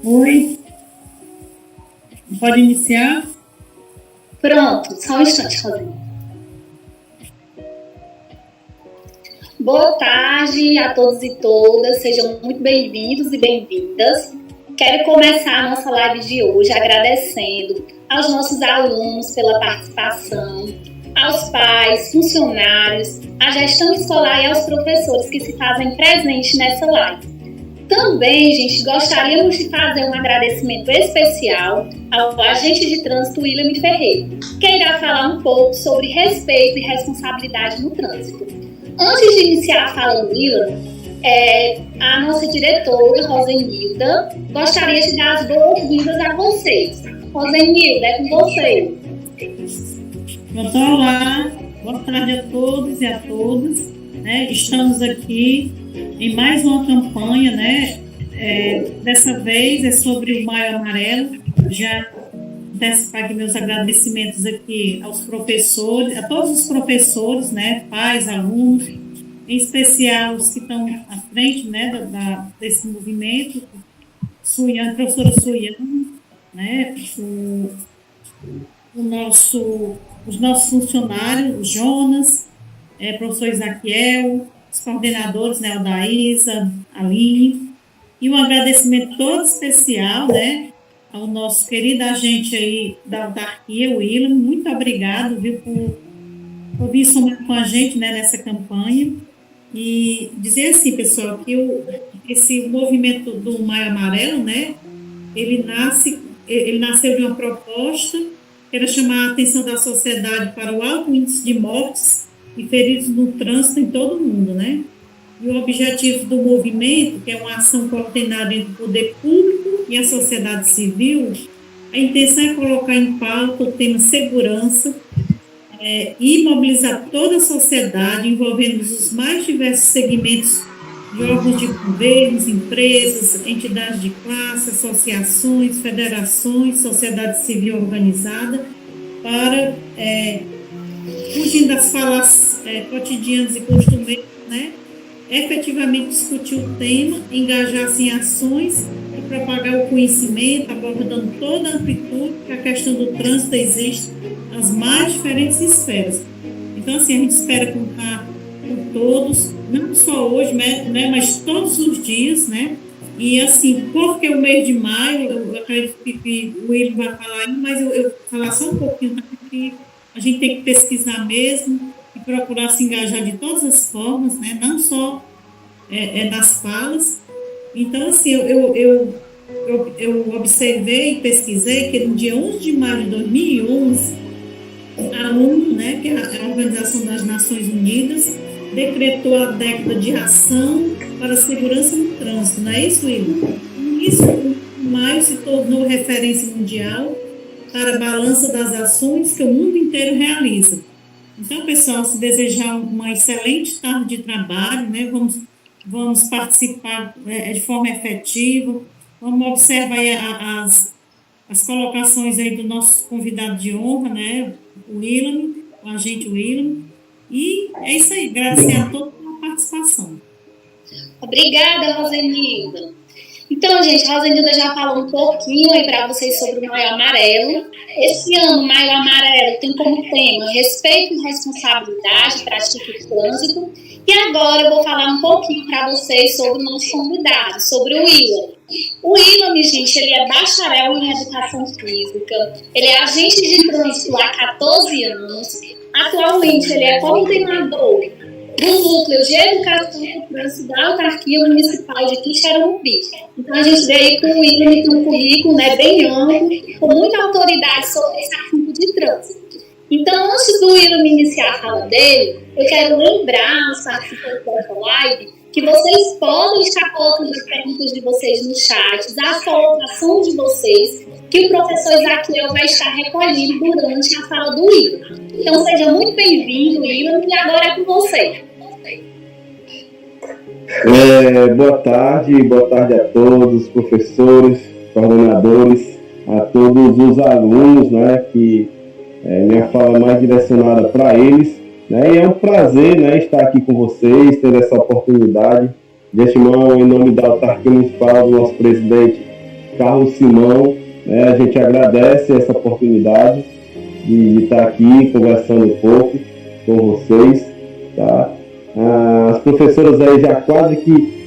Oi, pode iniciar? Pronto, só um instante, Rosinha. Boa tarde a todos e todas, sejam muito bem-vindos e bem-vindas. Quero começar a nossa live de hoje agradecendo aos nossos alunos pela participação, aos pais, funcionários, à gestão escolar e aos professores que se fazem presentes nessa live. Também, gente, gostaríamos de fazer um agradecimento especial ao agente de trânsito William Ferreira, que irá falar um pouco sobre respeito e responsabilidade no trânsito. Antes de iniciar a fala do William, a nossa diretora, Rosenilda, gostaria de dar as boas-vindas a vocês. Rosenilda, é com vocês. Olá, boa tarde a todos e a todas. Estamos aqui em mais uma campanha, dessa vez é sobre o Maio Amarelo. Já antecipar aqui meus agradecimentos aqui aos professores, a todos os professores, pais, alunos, em especial os que estão à frente, desse movimento, a professora Suiane, os nossos funcionários, o Jonas, professor Isaquiel, os coordenadores, a Daísa, a Aline, e um agradecimento todo especial, ao nosso querido agente aí da autarquia, o William. Muito obrigado, por vir somar com a gente, nessa campanha. E dizer assim, pessoal, que esse movimento do Maio Amarelo, ele nasceu de uma proposta que era chamar a atenção da sociedade para o alto índice de mortes e feridos no trânsito em todo o mundo, E o objetivo do movimento, que é uma ação coordenada entre o poder público e a sociedade civil, a intenção é colocar em pauta o tema segurança e mobilizar toda a sociedade, envolvendo os mais diversos segmentos de órgãos de governos, empresas, entidades de classe, associações, federações, sociedade civil organizada, para, fugindo das falas cotidianas e costumeiras, efetivamente discutir o tema, engajar-se em ações e propagar o conhecimento, abordando toda a amplitude que a questão do trânsito existe nas mais diferentes esferas. Então, assim, a gente espera contar com todos, não só hoje, mas todos os dias, E, assim, porque o mês de maio, eu acredito que o William vai falar, mas eu vou falar só um pouquinho, porque a gente tem que pesquisar mesmo e procurar se engajar de todas as formas, não só das falas. Então, assim, eu observei e pesquisei que no dia 11 de maio de 2011, a ONU, que é a Organização das Nações Unidas, decretou a década de ação para a segurança no trânsito, não é isso, William? Isso, em maio, se tornou referência mundial para a balança das ações que o mundo inteiro realiza. Então, pessoal, se desejar uma excelente tarde de trabalho, vamos participar de forma efetiva, vamos observar aí as colocações aí do nosso convidado de honra, o William, o agente William, e é isso aí, agradecer a todos pela participação. Obrigada, Rosenilda. Então, gente, a Rosenilda já falou um pouquinho aí para vocês sobre o Maio Amarelo. Esse ano, o Maio Amarelo tem como tema respeito e responsabilidade, pratique o trânsito. E agora eu vou falar um pouquinho para vocês sobre o nosso convidado, sobre o William. O William, gente, ele é bacharel em educação física, ele é agente de trânsito há 14 anos, atualmente ele é coordenador do Núcleo de Educação e Trânsito da Autarquia Municipal de Quixeramobim. Então, a gente veio com o William com um currículo bem amplo, com muita autoridade sobre esse assunto de trânsito. Então, antes do William iniciar a fala dele, eu quero lembrar aos participantes dessa live que vocês podem estar colocando as perguntas de vocês no chat, as colocações de vocês, que o professor Isaquiel vai estar recolhendo durante a fala do William. Então, seja muito bem-vindo, William, e agora é com você. Boa tarde a todos os professores, coordenadores, a todos os alunos, que minha fala é mais direcionada para eles, E é um prazer, estar aqui com vocês, ter essa oportunidade. De antemão, em nome da Autarquia Municipal, do nosso presidente Carlos Simão, né? A gente agradece essa oportunidade de estar aqui conversando um pouco com vocês, tá? As professoras aí já quase que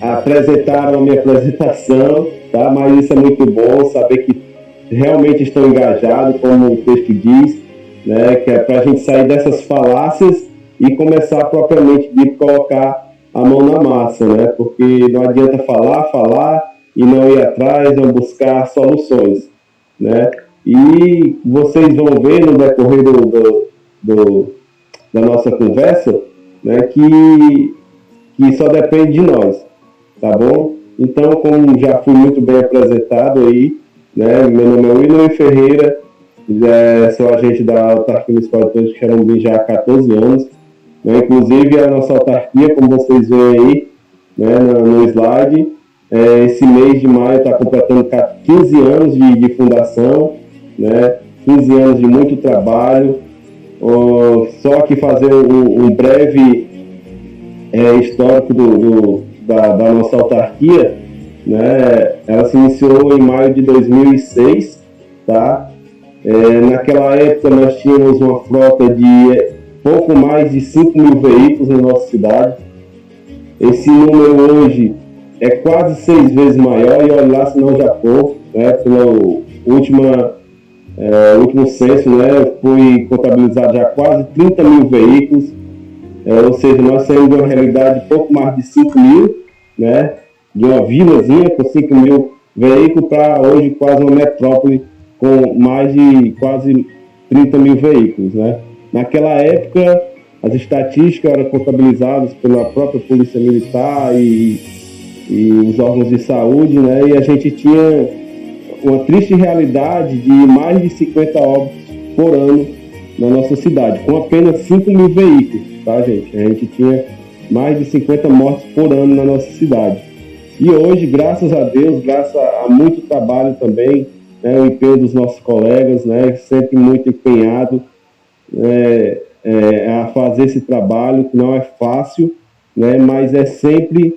apresentaram a minha apresentação, tá? Mas isso é muito bom, saber que realmente estão engajados, como o texto diz, né? Que é para a gente sair dessas falácias e começar propriamente de colocar a mão na massa, né? Porque não adianta falar e não ir atrás, não buscar soluções, né? E vocês vão ver no decorrer da nossa conversa, né, que só depende de nós, tá bom? Então, como já fui muito bem apresentado aí, né, meu nome é William Ferreira, sou agente da autarquia municipal de Torres de Xarambi já há 14 anos, né, inclusive a nossa autarquia, como vocês veem aí, né, no slide, esse mês de maio está completando 15 anos de fundação, né, 15 anos de muito trabalho. Só que fazer um breve histórico da nossa autarquia, né? Ela se iniciou em maio de 2006, tá? Naquela época nós tínhamos uma frota de pouco mais de 5 mil veículos na nossa cidade. Esse número hoje é quase 6 vezes maior, e olha lá se não já for, né? Pelo último censo, né, foi contabilizado já quase 30 mil veículos, ou seja, nós saímos de uma realidade de pouco mais de 5 mil, né, de uma vilazinha com 5 mil veículos para hoje quase uma metrópole com mais de quase 30 mil veículos, né. Naquela época, as estatísticas eram contabilizadas pela própria Polícia Militar e os órgãos de saúde, né, e a gente tinha uma triste realidade de mais de 50 óbitos por ano na nossa cidade, com apenas 5 mil veículos, tá, gente? A gente tinha mais de 50 mortes por ano na nossa cidade. E hoje, graças a Deus, graças a muito trabalho também, né, o empenho dos nossos colegas, né, sempre muito empenhado a fazer esse trabalho, que não é fácil, né, mas é sempre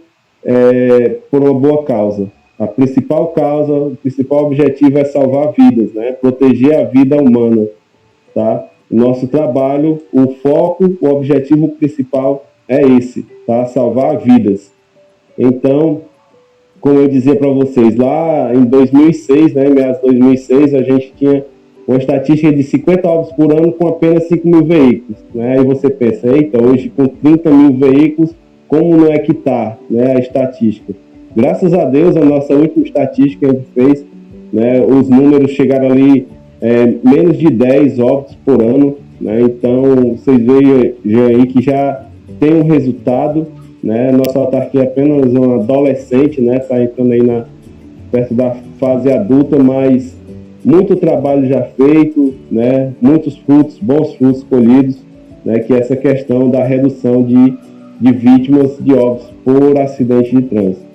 por uma boa causa. A principal causa, o principal objetivo é salvar vidas, né? Proteger a vida humana, tá? O nosso trabalho, o foco, o objetivo principal é esse, tá? Salvar vidas. Então, como eu dizia para vocês, lá em 2006, né, meados de 2006, a gente tinha uma estatística de 50 óbitos por ano com apenas 5 mil veículos, né? Aí você pensa, eita, hoje com 30 mil veículos, como não é que está, né, a estatística? Graças a Deus, a nossa última estatística que a gente fez, né, os números chegaram ali menos de 10 óbitos por ano, né, então vocês veem já aí que já tem um resultado, né, nossa autarquia é apenas uma adolescente, né, está entrando aí perto da fase adulta, mas muito trabalho já feito, né, muitos frutos, bons frutos colhidos, né, que é essa questão da redução de vítimas de óbitos por acidente de trânsito.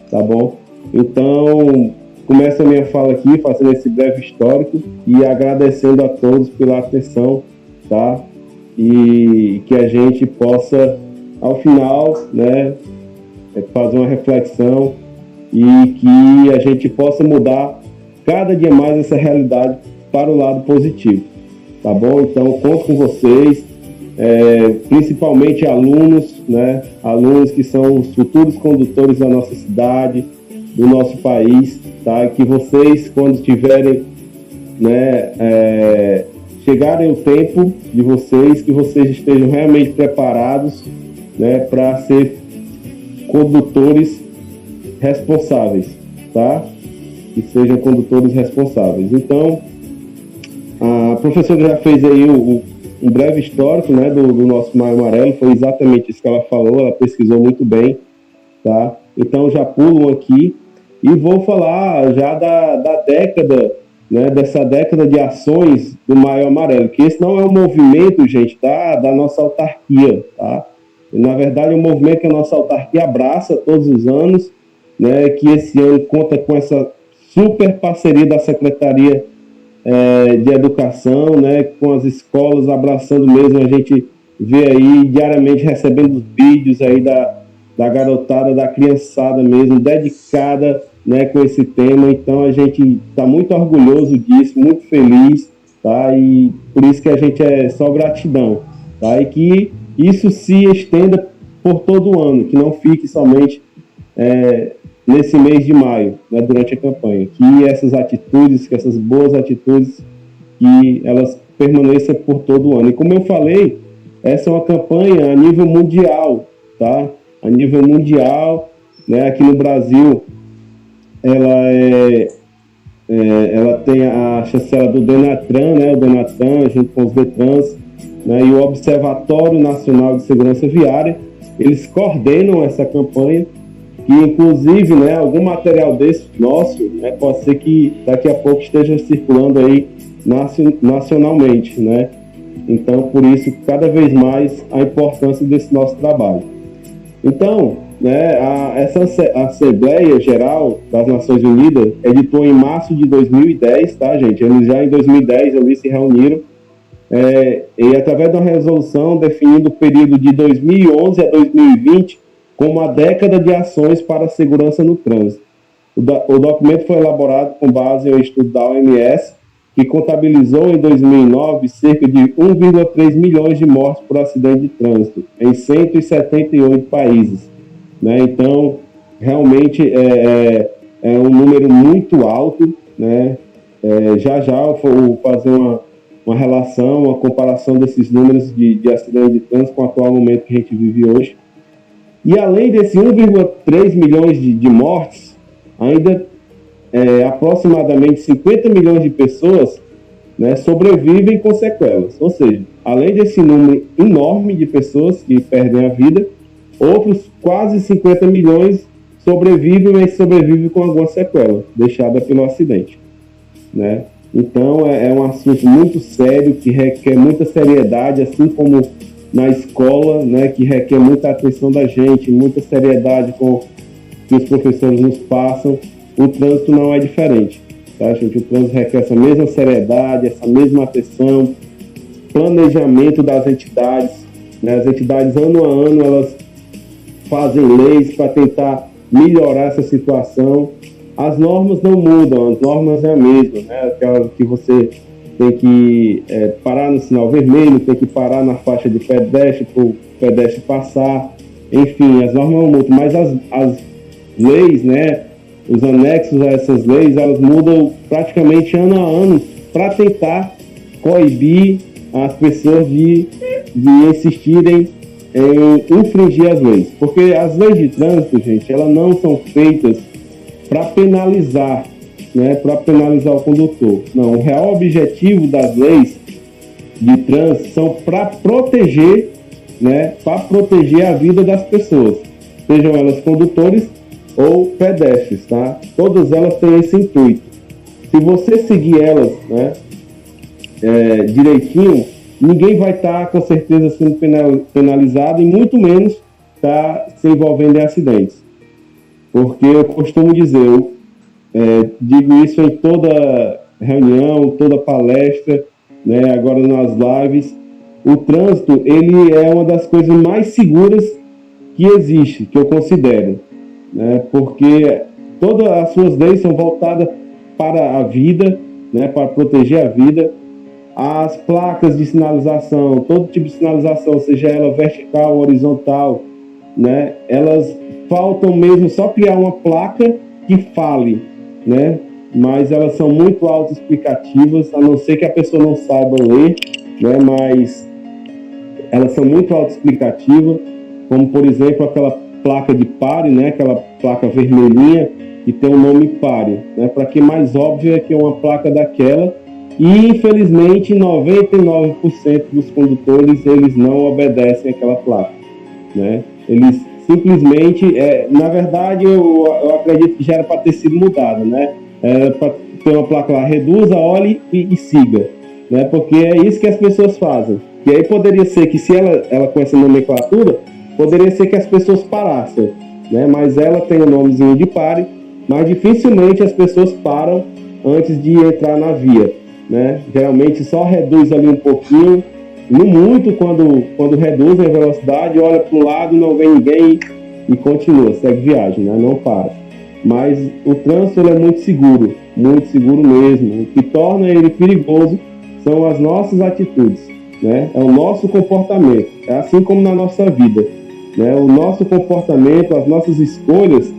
Tá bom? Então, começo a minha fala aqui, fazendo esse breve histórico e agradecendo a todos pela atenção, tá? E que a gente possa, ao final, né, fazer uma reflexão e que a gente possa mudar cada dia mais essa realidade para o lado positivo, tá bom? Então, conto com vocês, principalmente alunos, né? Alunos que são os futuros condutores da nossa cidade, do nosso país, tá? Que vocês, quando tiverem, né, chegarem o tempo de vocês, que vocês estejam realmente preparados, né, para ser condutores responsáveis, tá? Que sejam condutores responsáveis. Então, a professora já fez aí um breve histórico, né, do nosso Maio Amarelo, foi exatamente isso que ela falou, ela pesquisou muito bem, tá? Então já pulo aqui e vou falar já da década, né, dessa década de ações do Maio Amarelo, que esse não é um movimento, gente, da nossa autarquia, tá? Na verdade é um movimento que a nossa autarquia abraça todos os anos, né, que esse ano conta com essa super parceria da Secretaria de Educação, né, com as escolas abraçando mesmo. A gente vê aí diariamente recebendo vídeos aí da garotada, da criançada mesmo, dedicada né, com esse tema. Então a gente está muito orgulhoso disso, muito feliz, tá? E por isso que a gente é só gratidão, tá? E que isso se estenda por todo o ano, que não fique somente nesse mês de maio, né, durante a campanha, que essas atitudes, que essas boas atitudes, que elas permaneçam por todo o ano. E como eu falei, essa é uma campanha a nível mundial, tá? A nível mundial, né? Aqui no Brasil, ela tem a chancela do Denatran, né? O Denatran, junto com os Vetrans, né? E o Observatório Nacional de Segurança Viária, eles coordenam essa campanha, que inclusive, né, algum material desse nosso, né, pode ser que daqui a pouco esteja circulando aí nacionalmente, né? Então, por isso, cada vez mais a importância desse nosso trabalho. Então, né, essa Assembleia Geral das Nações Unidas editou em março de 2010, tá, gente? Eles já em 2010 ali se reuniram e através de uma resolução definindo o período de 2011 a 2020 como a década de ações para a segurança no trânsito. O documento foi elaborado com base em um estudo da OMS, que contabilizou em 2009 cerca de 1,3 milhões de mortes por acidente de trânsito em 178 países. Né? Então, realmente é um número muito alto. Né? Já eu vou fazer uma relação, uma comparação desses números de acidente de trânsito com o atual momento que a gente vive hoje. E além desse 1,3 milhões de mortes, ainda aproximadamente 50 milhões de pessoas, né, sobrevivem com sequelas. Ou seja, além desse número enorme de pessoas que perdem a vida, outros quase 50 milhões sobrevivem, mas sobrevivem com alguma sequela deixada pelo acidente. Né? Então, é um assunto muito sério, que requer muita seriedade, assim como na escola, né, que requer muita atenção da gente, muita seriedade com que os professores nos passam. O trânsito não é diferente, tá, gente? O trânsito requer essa mesma seriedade, essa mesma atenção, planejamento das entidades, né? As entidades, ano a ano, elas fazem leis para tentar melhorar essa situação. As normas não mudam, as normas é a mesma, né? Aquela que você tem que parar no sinal vermelho, tem que parar na faixa de pedestre para o pedestre passar. Enfim, as normas não mudam, mas as leis, né? Os anexos a essas leis, elas mudam praticamente ano a ano para tentar coibir as pessoas de insistirem em infringir as leis. Porque as leis de trânsito, gente, elas não são feitas para penalizar, né, para penalizar o condutor. Não, o real objetivo das leis de trânsito são para proteger, né, para proteger a vida das pessoas, sejam elas condutores ou pedestres, tá? Todas elas têm esse intuito. Se você seguir elas, né, direitinho, ninguém vai estar com certeza sendo penalizado e muito menos estar se envolvendo em acidentes. Porque eu costumo dizer, digo isso em toda reunião, toda palestra, né, agora nas lives, o trânsito, ele é uma das coisas mais seguras que existe, que eu considero, né, porque todas as suas leis são voltadas para a vida, né, para proteger a vida. As placas de sinalização, todo tipo de sinalização, seja ela vertical ou horizontal, né, elas faltam mesmo só criar uma placa que fale, né, mas elas são muito autoexplicativas, a não ser que a pessoa não saiba ler, né, mas elas são muito autoexplicativas, como por exemplo aquela placa de pare, né, aquela placa vermelhinha que tem o nome pare, né, para que mais óbvio é que é uma placa daquela. E, infelizmente, 99% dos condutores, eles não obedecem àquela placa, né? Eles simplesmente, na verdade, eu acredito que já era para ter sido mudado, né? Para ter uma placa lá, reduza, olhe e siga, né? Porque é isso que as pessoas fazem. E aí poderia ser que, se ela com essa nomenclatura, poderia ser que as pessoas parassem, né? Mas ela tem o nomezinho de pare, mas dificilmente as pessoas param antes de entrar na via. Né? Geralmente só reduz ali um pouquinho, no muito quando reduz a velocidade, olha para o lado, não vem ninguém e continua, segue viagem, né? Não para. mas o trânsito ele é muito seguro mesmo. O que torna ele perigoso são as nossas atitudes, né? É o nosso comportamento, é assim como na nossa vida, né? O nosso comportamento, as nossas escolhas,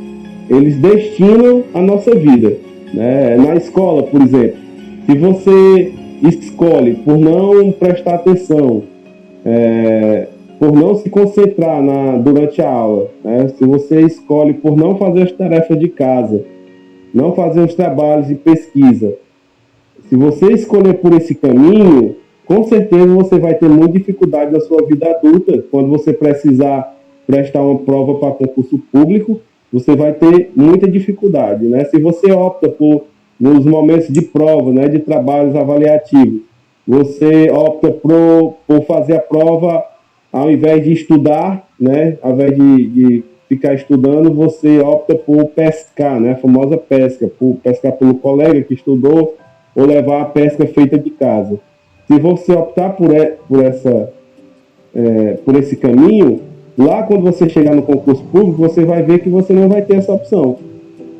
eles destinam a nossa vida, né? Na escola, por exemplo, se você escolhe por não prestar atenção, por não se concentrar durante a aula, né? Se você escolhe por não fazer as tarefas de casa, não fazer os trabalhos de pesquisa, se você escolher por esse caminho, com certeza você vai ter muita dificuldade na sua vida adulta. Quando você precisar prestar uma prova para concurso público, você vai ter muita dificuldade, né? Se você opta nos momentos de prova, né, de trabalhos avaliativos, você opta por fazer a prova ao invés de estudar, né, ao invés de ficar estudando, você opta por pescar, né, a famosa pesca, por pescar pelo colega que estudou ou levar a pesca feita de casa. Se você optar por esse caminho, lá quando você chegar no concurso público, você vai ver que você não vai ter essa opção.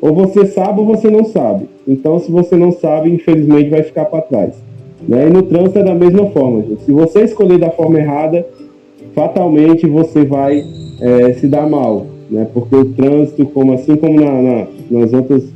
Ou você sabe ou você não sabe. Então, se você não sabe, infelizmente vai ficar para trás, né? E no trânsito é da mesma forma, gente. Se você escolher da forma errada, fatalmente você vai se dar mal, né? Porque o trânsito, assim como nas outras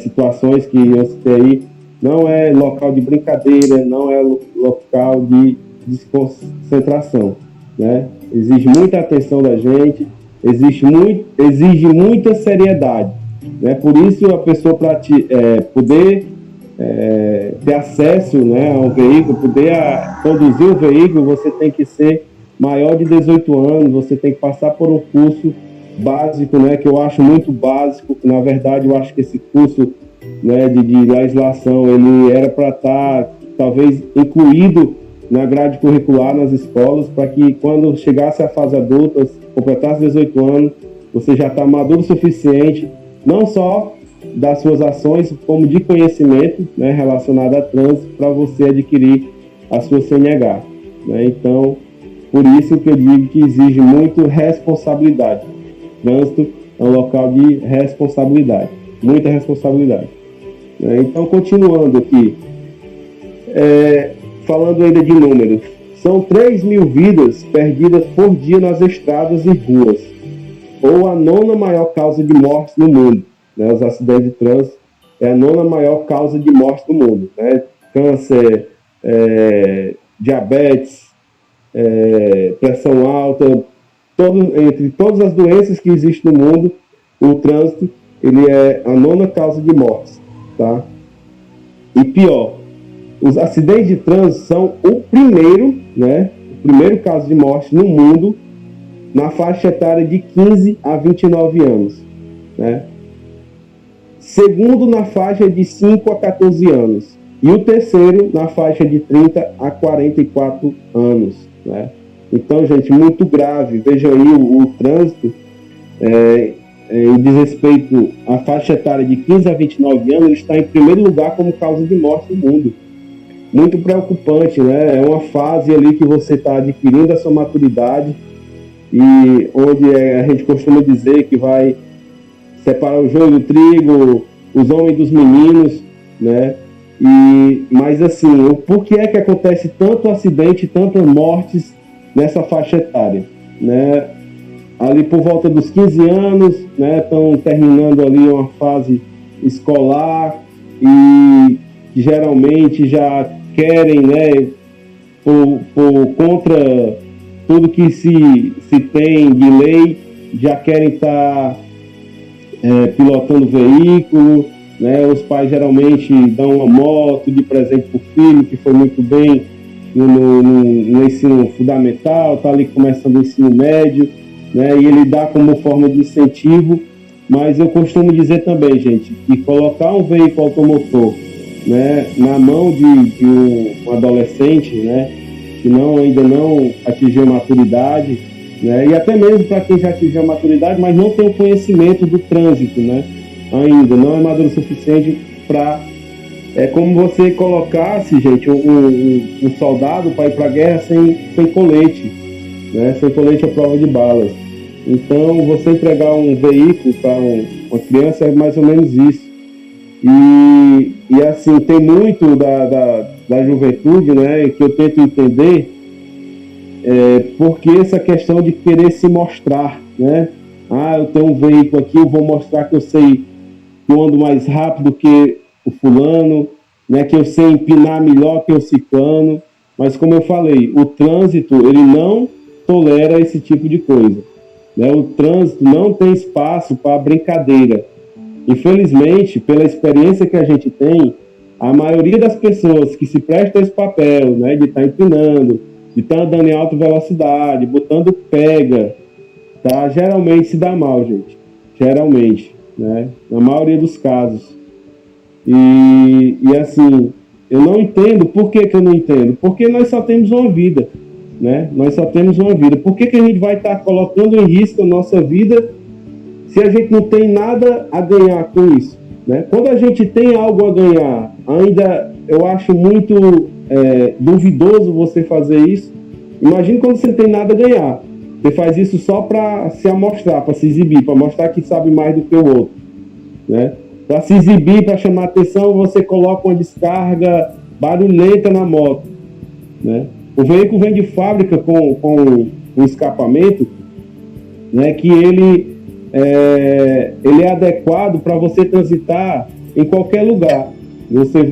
situações que eu citei aí, não é local de brincadeira, não é local de desconcentração, né? Exige muita atenção da gente, exige muita seriedade, né? Por isso a pessoa, para poder ter acesso, né, ao veículo, poder conduzir o veículo, você tem que ser maior de 18 anos, você tem que passar por um curso básico, né, que eu acho muito básico. Na verdade, eu acho que esse curso, né, de legislação, ele era para estar talvez incluído na grade curricular nas escolas, para que quando chegasse à fase adulta, completasse 18 anos, você já está maduro o suficiente, não só das suas ações, como de conhecimento, né, relacionado a trânsito, para você adquirir a sua CNH, né? Então, por isso que eu digo que exige muito responsabilidade. Trânsito é um local de responsabilidade, muita responsabilidade, né? Então, continuando aqui, falando ainda de números, são 3.000 vidas perdidas por dia nas estradas e ruas, ou a 9ª maior causa de mortes no mundo, né? Os acidentes de trânsito é a 9ª maior causa de morte no mundo, né? Câncer, diabetes, pressão alta, entre todas as doenças que existem no mundo, o trânsito ele é a 9ª causa de mortes, tá? E pior, os acidentes de trânsito são o primeiro caso de morte no mundo na faixa etária de 15 a 29 anos, né? Segundo na faixa de 5 a 14 anos e o terceiro na faixa de 30 a 44 anos, né? Então, gente, muito grave. Vejam aí o trânsito, em desrespeito à faixa etária de 15 a 29 anos, ele está em primeiro lugar como causa de morte no mundo. Muito preocupante, né? É uma fase ali que você está adquirindo a sua maturidade e onde a gente costuma dizer que vai separar o joio do trigo, os homens dos meninos, né? Mas assim, por que é que acontece tanto acidente, tantas mortes nessa faixa etária, né? Ali por volta dos 15 anos, né? Estão terminando ali uma fase escolar e geralmente já querem, né? Contra tudo que se tem de lei, já querem estar pilotando veículo, né? Os pais geralmente dão uma moto de presente para o filho, que foi muito bem no ensino fundamental, está ali começando o ensino médio, né? E ele dá como forma de incentivo, mas eu costumo dizer também, gente, que colocar um veículo automotor, né, na mão de um adolescente, né, que ainda não atingiu a maturidade, né, e até mesmo para quem já atingiu a maturidade, mas não tem o conhecimento do trânsito, né, ainda não é maduro o suficiente para... É como você colocasse, gente, um soldado para ir para a guerra sem colete, né, sem colete à prova de balas. Então, você entregar um veículo para Uma criança é mais ou menos isso. E assim, tem muito da juventude, né, que eu tento entender, porque essa questão de querer se mostrar, né? Eu tenho um veículo aqui, eu vou mostrar que eu sei que eu ando mais rápido que o fulano, né, que eu sei empinar melhor que o ciclano. Mas, como eu falei, o trânsito, ele não tolera esse tipo de coisa, né? O trânsito não tem espaço para brincadeira. Infelizmente, pela experiência que a gente tem, a maioria das pessoas que se prestam a esse papel, né, de estar empinando, de estar andando em alta velocidade, botando pega, tá, geralmente se dá mal, gente. Geralmente, né? Na maioria dos casos. E assim, eu não entendo. Por que eu não entendo? Porque nós só temos uma vida, né? Nós só temos uma vida. Por que a gente vai estar colocando em risco a nossa vida se a gente não tem nada a ganhar com isso, né? Quando a gente tem algo a ganhar, ainda eu acho muito duvidoso você fazer isso. Imagina quando você não tem nada a ganhar. Você faz isso só para se amostrar, para se exibir, para mostrar que sabe mais do que o outro, né? Para se exibir, para chamar atenção, você coloca uma descarga barulhenta na moto, né? O veículo vem de fábrica com um escapamento, né, que ele é adequado para você transitar em qualquer lugar. Você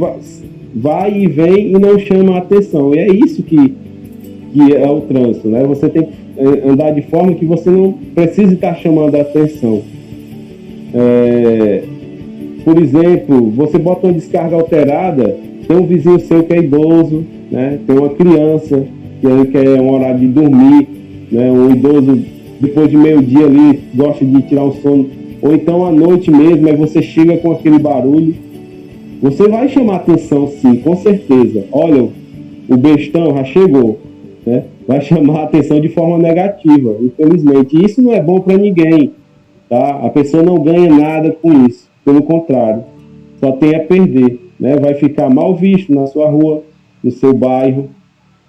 vai e vem e não chama a atenção. E é isso que é o trânsito, né? Você tem que andar de forma que você não precise estar chamando a atenção. Por exemplo, você bota uma descarga alterada, tem um vizinho seu que é idoso, né? Tem uma criança que é um horário de dormir, né? Um idoso, depois de meio-dia ali, gosta de tirar um sono, ou então à noite mesmo, aí você chega com aquele barulho. Você vai chamar atenção, sim, com certeza. Olha, o bestão já chegou, né? Vai chamar a atenção de forma negativa, infelizmente. E isso não é bom para ninguém, tá? A pessoa não ganha nada com isso, pelo contrário, só tem a perder, né? Vai ficar mal visto na sua rua, no seu bairro,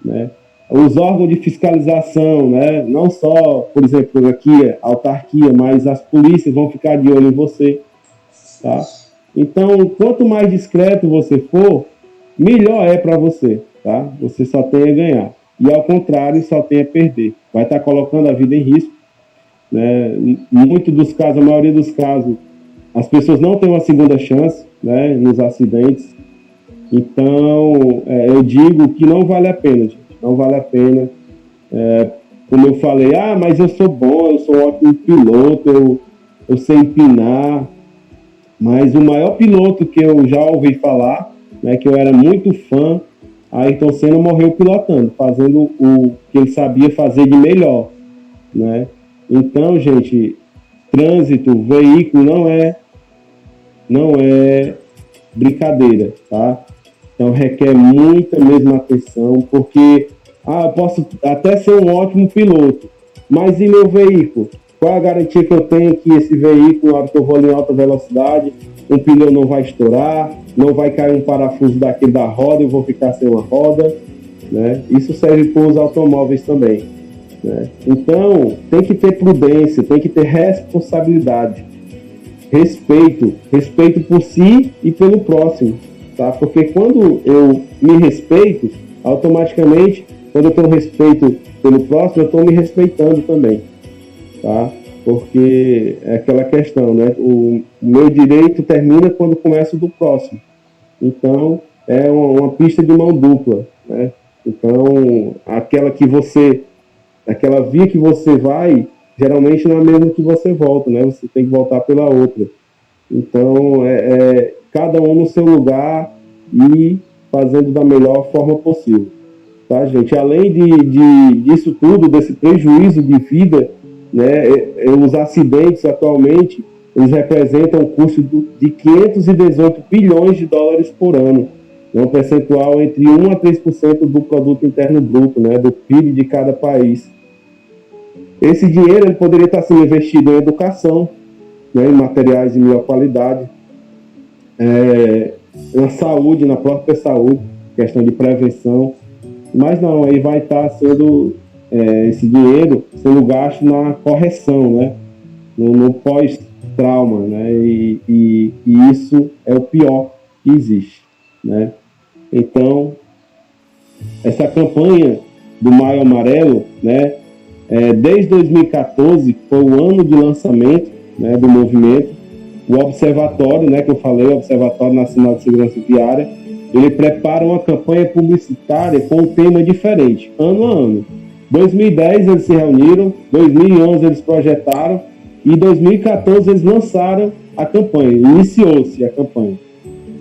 né? Os órgãos de fiscalização, né? Não só, por exemplo, aqui a autarquia, mas as polícias vão ficar de olho em você, tá? Então, quanto mais discreto você for, melhor é para você, tá? Você só tem a ganhar. E, ao contrário, só tem a perder. Vai estar colocando a vida em risco, né? Muitos dos casos, a maioria dos casos, as pessoas não têm uma segunda chance, né, nos acidentes. Então, eu digo que não vale a pena, gente. Não vale a pena. Como eu falei, mas eu sou bom, eu sou um ótimo piloto, eu sei empinar. Mas o maior piloto que eu já ouvi falar, né, que eu era muito fã, Ayrton Senna, morreu pilotando, fazendo o que ele sabia fazer de melhor, né? Então, gente, trânsito, veículo não é brincadeira, tá? Então requer muita mesmo atenção, porque eu posso até ser um ótimo piloto, mas e meu veículo? Qual a garantia que eu tenho que esse veículo, na hora que eu vou em alta velocidade, um pneu não vai estourar, não vai cair um parafuso daquele da roda, eu vou ficar sem uma roda, né? Isso serve para os automóveis também, né? Então, tem que ter prudência, tem que ter responsabilidade, respeito por si e pelo próximo, tá? Porque quando eu me respeito, automaticamente, quando eu tenho respeito pelo próximo, eu estou me respeitando também, tá? Porque é aquela questão, né? O meu direito termina quando começa o do próximo. Então, é uma pista de mão dupla, né? Então, aquela via que você vai, geralmente não é a mesma que você volta, né? Você tem que voltar pela outra. Então, cada um no seu lugar e fazendo da melhor forma possível, tá, gente? Além disso tudo, desse prejuízo de vida, né, os acidentes atualmente, eles representam um custo de 518 bilhões de dólares por ano, né, um percentual entre 1 a 3% do produto interno bruto, né, do PIB de cada país. Esse dinheiro ele poderia estar sendo investido em educação, né, em materiais de melhor qualidade, na saúde, na própria saúde, questão de prevenção, mas não, aí vai estar sendo esse dinheiro sendo gasto na correção, né, no trauma, né? E isso é o pior que existe, né? Então, essa campanha do Maio Amarelo, né? Desde 2014, que foi o ano de lançamento, né, do movimento, o Observatório, né, que eu falei, o Observatório Nacional de Segurança Viária, ele prepara uma campanha publicitária com um tema diferente, ano a ano. 2010 eles se reuniram, 2011 eles projetaram e 2014 eles lançaram a campanha, iniciou-se a campanha,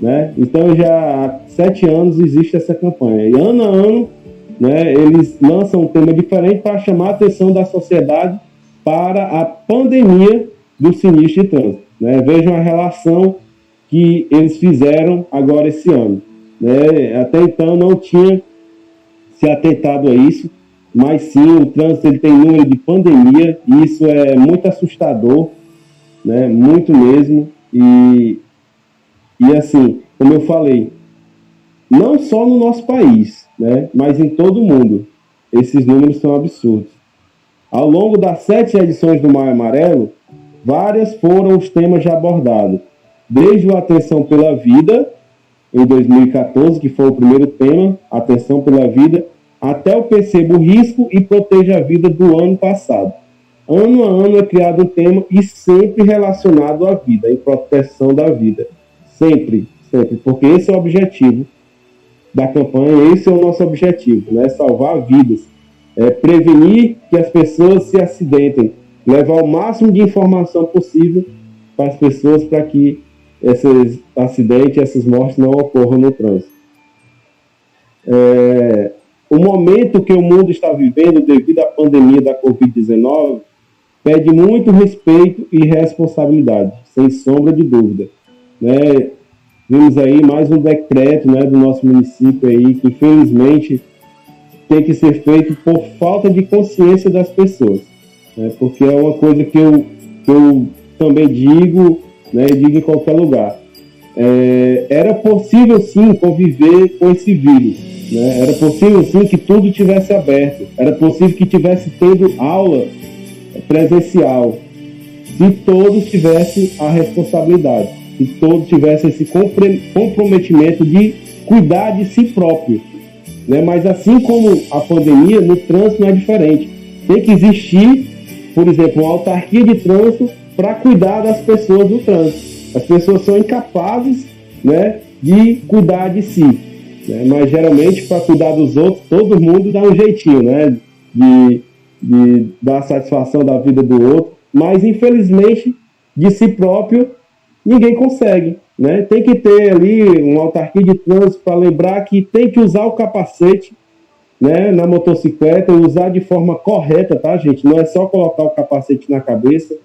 né? Então já há 7 anos existe essa campanha e ano a ano, né, eles lançam um tema diferente para chamar a atenção da sociedade para a pandemia do sinistro de trânsito, né? Vejam a relação que eles fizeram agora esse ano, né? Até então não tinha se atentado a isso, mas sim, o trânsito ele tem número de pandemia e isso é muito assustador, né? Muito mesmo. E assim, como eu falei, não só no nosso país, né? Mas em todo o mundo, esses números são absurdos. Ao longo das 7 edições do Maio Amarelo, várias foram os temas já abordados, desde o Atenção pela Vida, em 2014, que foi o primeiro tema, Atenção pela Vida, até o Perceba o Risco e Proteja a Vida do ano passado. Ano a ano é criado um tema e sempre relacionado à vida, em proteção da vida. Sempre, sempre, porque esse é o objetivo da campanha, esse é o nosso objetivo, né? Salvar vidas, prevenir que as pessoas se acidentem, levar o máximo de informação possível para as pessoas para que esses acidentes, essas mortes não ocorram no trânsito. O momento que o mundo está vivendo devido à pandemia da Covid-19 pede muito respeito e responsabilidade, sem sombra de dúvida, né? Vimos aí mais um decreto, né, do nosso município aí, que infelizmente tem que ser feito por falta de consciência das pessoas, né? Porque é uma coisa que eu também digo, né, e digo em qualquer lugar. Era possível sim conviver com esse vírus, né? Era possível sim que tudo tivesse aberto, era possível que tivesse tendo aula presencial, se todos tivessem a responsabilidade, se todos tivessem esse comprometimento de cuidar de si próprio, né? Mas assim como a pandemia, no trânsito não é diferente. Tem que existir, por exemplo, uma autarquia de trânsito para cuidar das pessoas do trânsito. As pessoas são incapazes, né, de cuidar de si, né? Mas geralmente para cuidar dos outros, todo mundo dá um jeitinho, né, de dar satisfação da vida do outro, mas infelizmente de si próprio ninguém consegue, né? Tem que ter ali uma autarquia de trânsito para lembrar que tem que usar o capacete, né, na motocicleta, usar de forma correta, tá, gente? Não é só colocar o capacete na cabeça,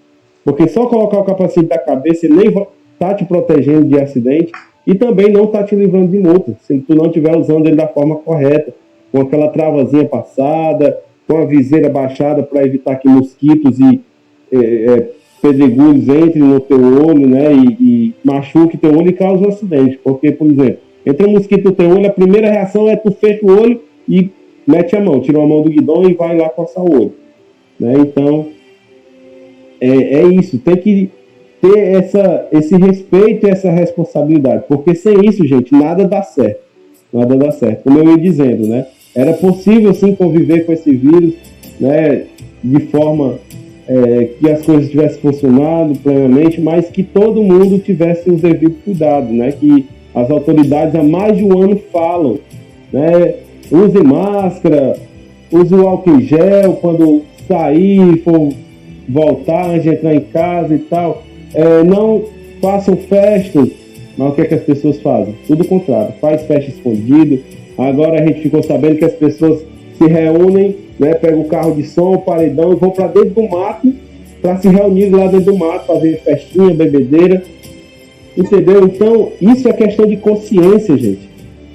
porque só colocar o capacete na cabeça ele nem está te protegendo de acidente e também não está te livrando de multa, se tu não estiver usando ele da forma correta, com aquela travazinha passada, com a viseira baixada para evitar que mosquitos e pedregulhos entrem no teu olho, né, e machuque teu olho e cause um acidente. Porque, por exemplo, entra um mosquito no teu olho, a primeira reação é tu fecha o olho e mete a mão, tira a mão do guidão e vai lá coçar o olho, né? Então, é isso, tem que ter esse respeito e essa responsabilidade, porque sem isso, gente, nada dá certo, como eu ia dizendo, né? Era possível sim conviver com esse vírus, né, de forma que as coisas tivessem funcionado plenamente, mas que todo mundo tivesse o devido cuidado, né? Que as autoridades há mais de um ano falam, né? Use máscara, use o álcool em gel quando sair, for voltar antes de entrar em casa e tal. Não façam festas, mas o que é que as pessoas fazem? Tudo o contrário, faz festa escondido. Agora a gente ficou sabendo que as pessoas se reúnem, né, pegam o carro de som, o paredão e vão para dentro do mato para se reunir lá dentro do mato, fazer festinha, bebedeira, entendeu? Então, isso é questão de consciência, gente.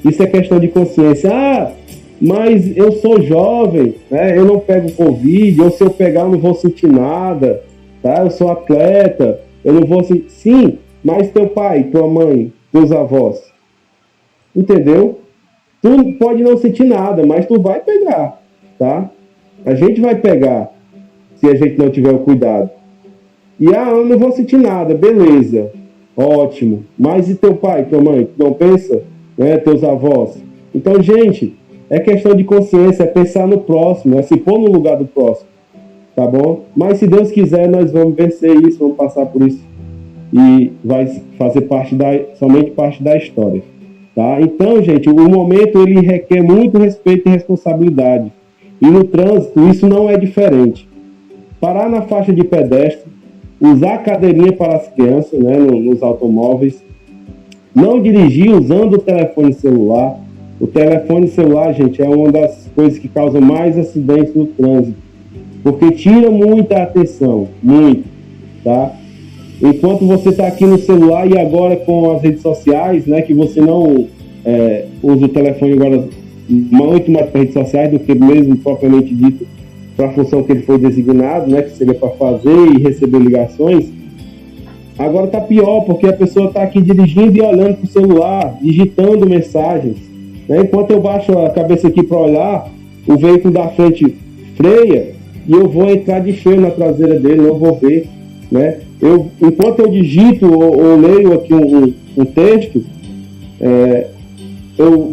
Isso é questão de consciência. Mas eu sou jovem, né, eu não pego Covid, ou se eu pegar eu não vou sentir nada, tá? Eu sou atleta, eu não vou sentir... Sim, mas teu pai, tua mãe, teus avós, entendeu? Tu pode não sentir nada, mas tu vai pegar, tá? A gente vai pegar se a gente não tiver o cuidado. E eu não vou sentir nada, beleza, ótimo. Mas e teu pai, tua mãe, tu não pensa? Né, teus avós? Então, gente, é questão de consciência, é pensar no próximo, é se pôr no lugar do próximo, tá bom? Mas se Deus quiser, nós vamos vencer isso, vamos passar por isso e vai fazer somente parte da história, tá? Então, gente, o momento ele requer muito respeito e responsabilidade. E no trânsito isso não é diferente. Parar na faixa de pedestre, usar cadeirinha para as crianças, né, nos automóveis, não dirigir usando o telefone celular. O telefone celular, gente, é uma das coisas que causam mais acidentes no trânsito, porque tira muita atenção, muito, tá? Enquanto você está aqui no celular e agora com as redes sociais, né, que você não usa o telefone agora muito mais para redes sociais do que mesmo propriamente dito para a função que ele foi designado, né, que seria para fazer e receber ligações. Agora está pior, porque a pessoa está aqui dirigindo e olhando para o celular, digitando mensagens, né? Enquanto eu baixo a cabeça aqui para olhar, o veículo da frente freia e eu vou entrar de cheio na traseira dele, não vou ver, né? Enquanto eu digito ou leio aqui um texto,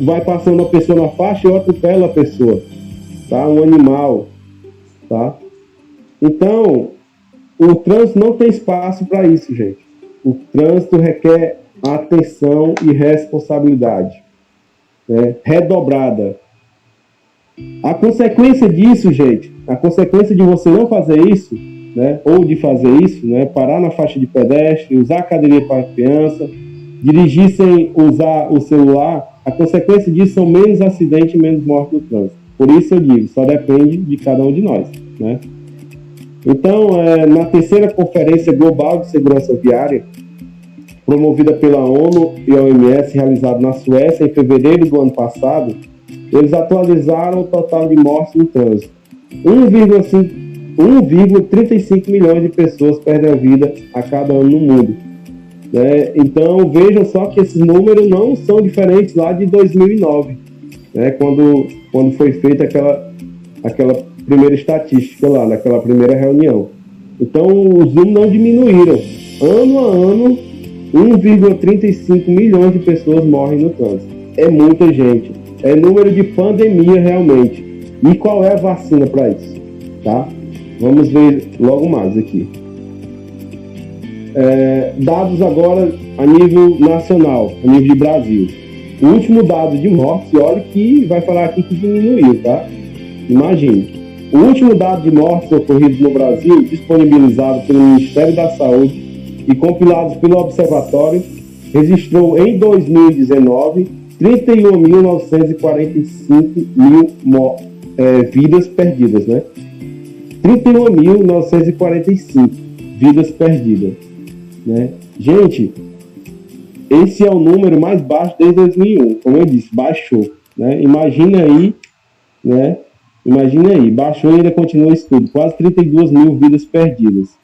vai passando uma pessoa na faixa e eu atropelo a pessoa, tá? Um animal, tá? Então, o trânsito não tem espaço para isso, gente. O trânsito requer atenção e responsabilidade, né, redobrada. A consequência disso, gente, a consequência de você não fazer isso, né, ou de fazer isso, né, parar na faixa de pedestre, usar a cadeirinha para a criança, dirigir sem usar o celular, a consequência disso são menos acidentes e menos mortes no trânsito. Por isso eu digo, só depende de cada um de nós, né? Então, na terceira Conferência Global de Segurança Viária, promovida pela ONU e a OMS, realizada na Suécia em fevereiro do ano passado, eles atualizaram o total de mortes no trânsito. 1,35 milhões de pessoas perdem a vida a cada ano no mundo. Né? Então, vejam só que esses números não são diferentes lá de 2009, né? Quando foi feita aquela primeira estatística lá, naquela primeira reunião. Então, os números não diminuíram. Ano a ano, 1,35 milhões de pessoas morrem no trânsito. É muita gente. É número de pandemia realmente. E qual é a vacina para isso? Tá? Vamos ver logo mais aqui. Dados agora a nível nacional, a nível de Brasil. O último dado de mortes, olha que vai falar aqui que diminuiu, tá? Imagine. O último dado de mortes ocorridos no Brasil, disponibilizado pelo Ministério da Saúde e compilados pelo Observatório, registrou em 2019 31.945 vidas perdidas, né? 31.945 vidas perdidas, né? Gente, esse é o número mais baixo desde 2001, como eu disse, baixou, né? Imagina aí, né? Imagina aí, baixou e ainda continua isso tudo. Quase 32 mil vidas perdidas.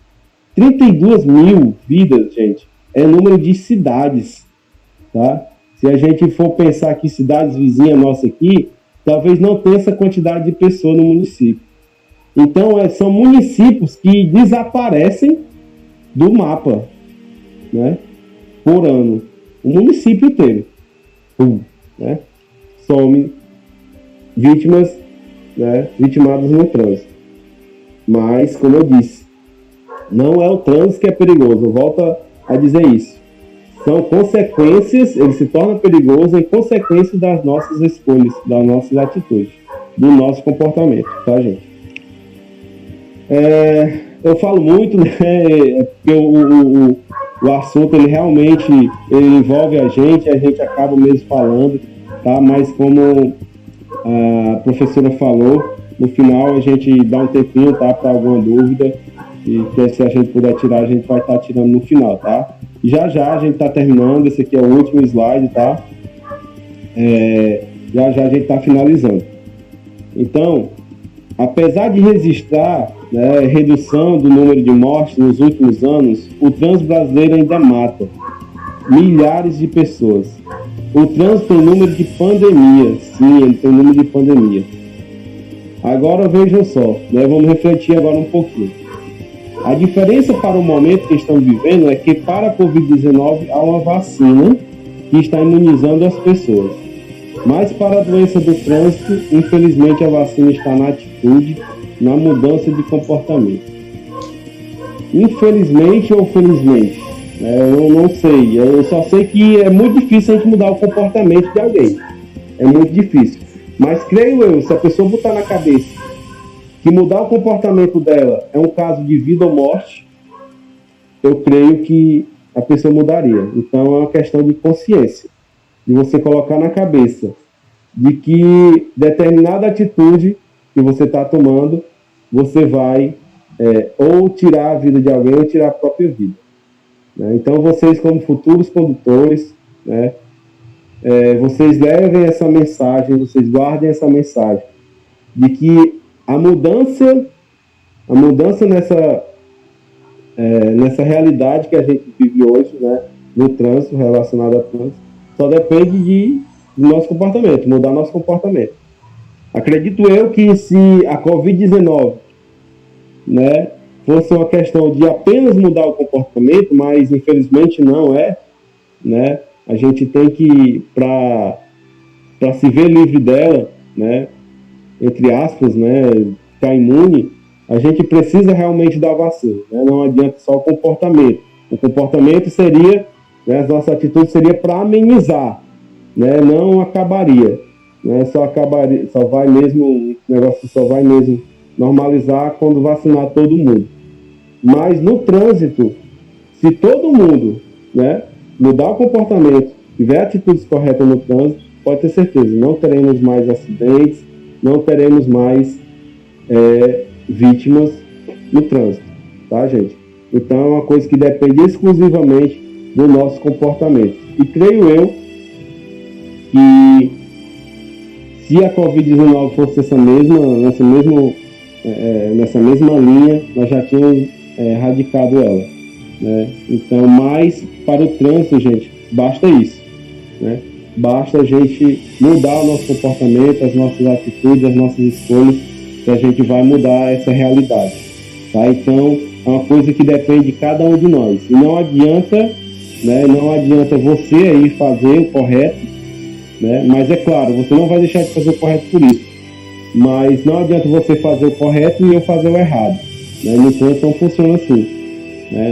32 mil vidas, gente, é número de cidades, tá? Se a gente for pensar aqui, cidades vizinhas nossas aqui, talvez não tenha essa quantidade de pessoas no município. Então, são municípios que desaparecem do mapa, né? Por ano. O município inteiro. Né? Some vítimas, né, vitimados no trânsito. Mas, como eu disse, não é o trânsito que é perigoso. Eu volto a dizer isso. São consequências, ele se torna perigoso em consequência das nossas escolhas, das nossas atitudes, do nosso comportamento, tá, gente? Eu falo muito, né, porque o assunto, ele realmente envolve a gente acaba mesmo falando, tá? Mas como a professora falou, no final a gente dá um tempinho, tá, para alguma dúvida, e que se a gente puder tirar, a gente vai estar tirando no final, tá? Já a gente está terminando, esse aqui é o último slide, tá? Já a gente está finalizando. Então, apesar de registrar, né, redução do número de mortes nos últimos anos, o trânsito brasileiro ainda mata milhares de pessoas. O trânsito tem número de pandemia, sim, ele tem número de pandemia. Agora vejam só, né, vamos refletir agora um pouquinho. A diferença para o momento que estamos vivendo é que para a Covid-19 há uma vacina que está imunizando as pessoas. Mas para a doença do trânsito, infelizmente a vacina está na atitude, na mudança de comportamento. Infelizmente ou felizmente, eu não sei. Eu só sei que é muito difícil a gente mudar o comportamento de alguém. É muito difícil. Mas creio eu, se a pessoa botar na cabeça que mudar o comportamento dela é um caso de vida ou morte, eu creio que a pessoa mudaria. Então é uma questão de consciência, de você colocar na cabeça de que determinada atitude que você está tomando, você vai ou tirar a vida de alguém ou tirar a própria vida. Né? Então vocês, como futuros condutores, né, vocês levem essa mensagem, vocês guardem essa mensagem de que a mudança nessa realidade que a gente vive hoje, né, no trânsito, relacionado ao trânsito, só depende do nosso comportamento, mudar nosso comportamento. Acredito eu que se a Covid-19, né, fosse uma questão de apenas mudar o comportamento, mas infelizmente não é, né, a gente tem que, para se ver livre dela, né, entre aspas, né, ficar imune, a gente precisa realmente da vacina, né? Não adianta só o comportamento. O comportamento seria, né, as nossas atitudes seriam para amenizar, né? Não acabaria, né? Só vai mesmo, o negócio só vai mesmo normalizar quando vacinar todo mundo. Mas no trânsito, se todo mundo, né, mudar o comportamento, tiver atitudes corretas no trânsito, pode ter certeza, não teremos mais acidentes, não teremos mais vítimas no trânsito, tá, gente? Então é uma coisa que depende exclusivamente do nosso comportamento. E creio eu que se a Covid-19 fosse nessa mesma linha, nós já tínhamos erradicado ela, né? Então, mas para o trânsito, gente, basta isso, né? Basta a gente mudar o nosso comportamento, as nossas atitudes, as nossas escolhas, que a gente vai mudar essa realidade, tá? Então, é uma coisa que depende de cada um de nós. E não adianta, né? Não adianta você aí fazer o correto, né? Mas é claro, você não vai deixar de fazer o correto por isso. Mas não adianta você fazer o correto e eu fazer o errado, né? No trânsito não funciona assim.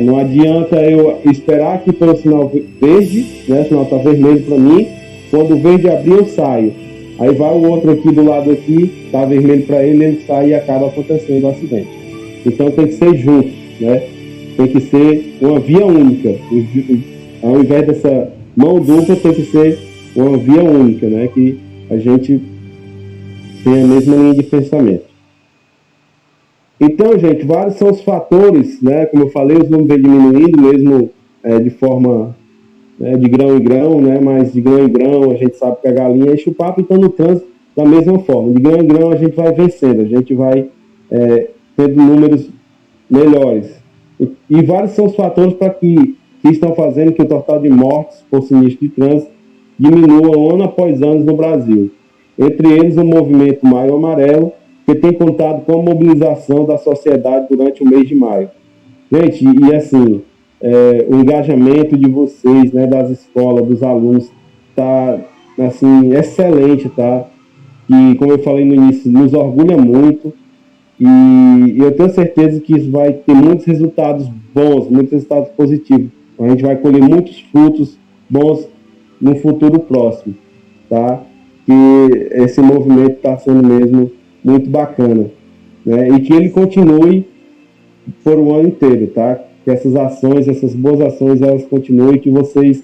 Não adianta eu esperar aqui pelo sinal verde, né? O sinal está vermelho para mim. Quando o verde abrir, eu saio. Aí vai o outro aqui do lado aqui, tá vermelho para ele sai e acaba acontecendo o acidente. Então tem que ser junto, né? Tem que ser uma via única. Ao invés dessa mão dupla, tem que ser uma via única, né? Que a gente tem a mesma linha de pensamento. Então, gente, vários são os fatores, né? Como eu falei, os números vêm diminuindo mesmo de forma... de grão em grão, né? Mas de grão em grão a gente sabe que a galinha enche o papo, então no trânsito da mesma forma, de grão em grão a gente vai vencendo, a gente vai tendo números melhores. E vários são os fatores para que estão fazendo que o total de mortes por sinistro de trânsito diminua ano após ano no Brasil. Entre eles o movimento Maio Amarelo, que tem contado com a mobilização da sociedade durante o mês de maio. Gente, e assim... o engajamento de vocês, né, das escolas, dos alunos, tá, assim, excelente, tá? E, como eu falei no início, nos orgulha muito e eu tenho certeza que isso vai ter muitos resultados bons, muitos resultados positivos. A gente vai colher muitos frutos bons no futuro próximo, tá? Que esse movimento está sendo mesmo muito bacana, né? E que ele continue por o ano inteiro, tá? Que essas ações, essas boas ações, elas continuem, que vocês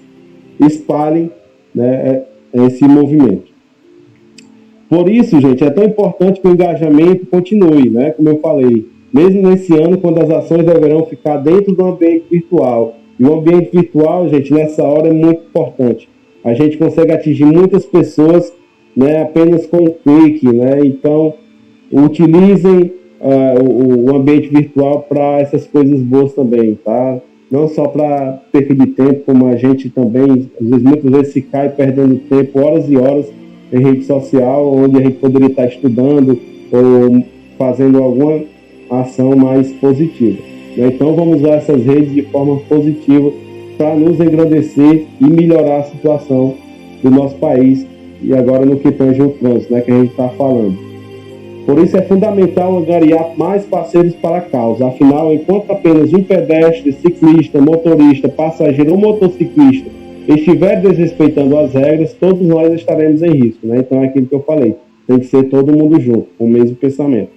espalhem, né, esse movimento. Por isso, gente, é tão importante que o engajamento continue, né, como eu falei, mesmo nesse ano, quando as ações deverão ficar dentro do ambiente virtual. E o ambiente virtual, gente, nessa hora é muito importante. A gente consegue atingir muitas pessoas, né, apenas com um clique, né, então utilizem o ambiente virtual para essas coisas boas também, tá? Não só para perda de tempo, como a gente também, muitas vezes se cai perdendo tempo, horas e horas em rede social, onde a gente poderia estar estudando ou fazendo alguma ação mais positiva. né? Então vamos usar essas redes de forma positiva para nos engrandecer e melhorar a situação do nosso país, e agora no que tange o trânsito, né, que a gente está falando. Por isso é fundamental angariar mais parceiros para a causa. Afinal, enquanto apenas um pedestre, ciclista, motorista, passageiro ou motociclista estiver desrespeitando as regras, todos nós estaremos em risco, né? Então é aquilo que eu falei, tem que ser todo mundo junto, com o mesmo pensamento.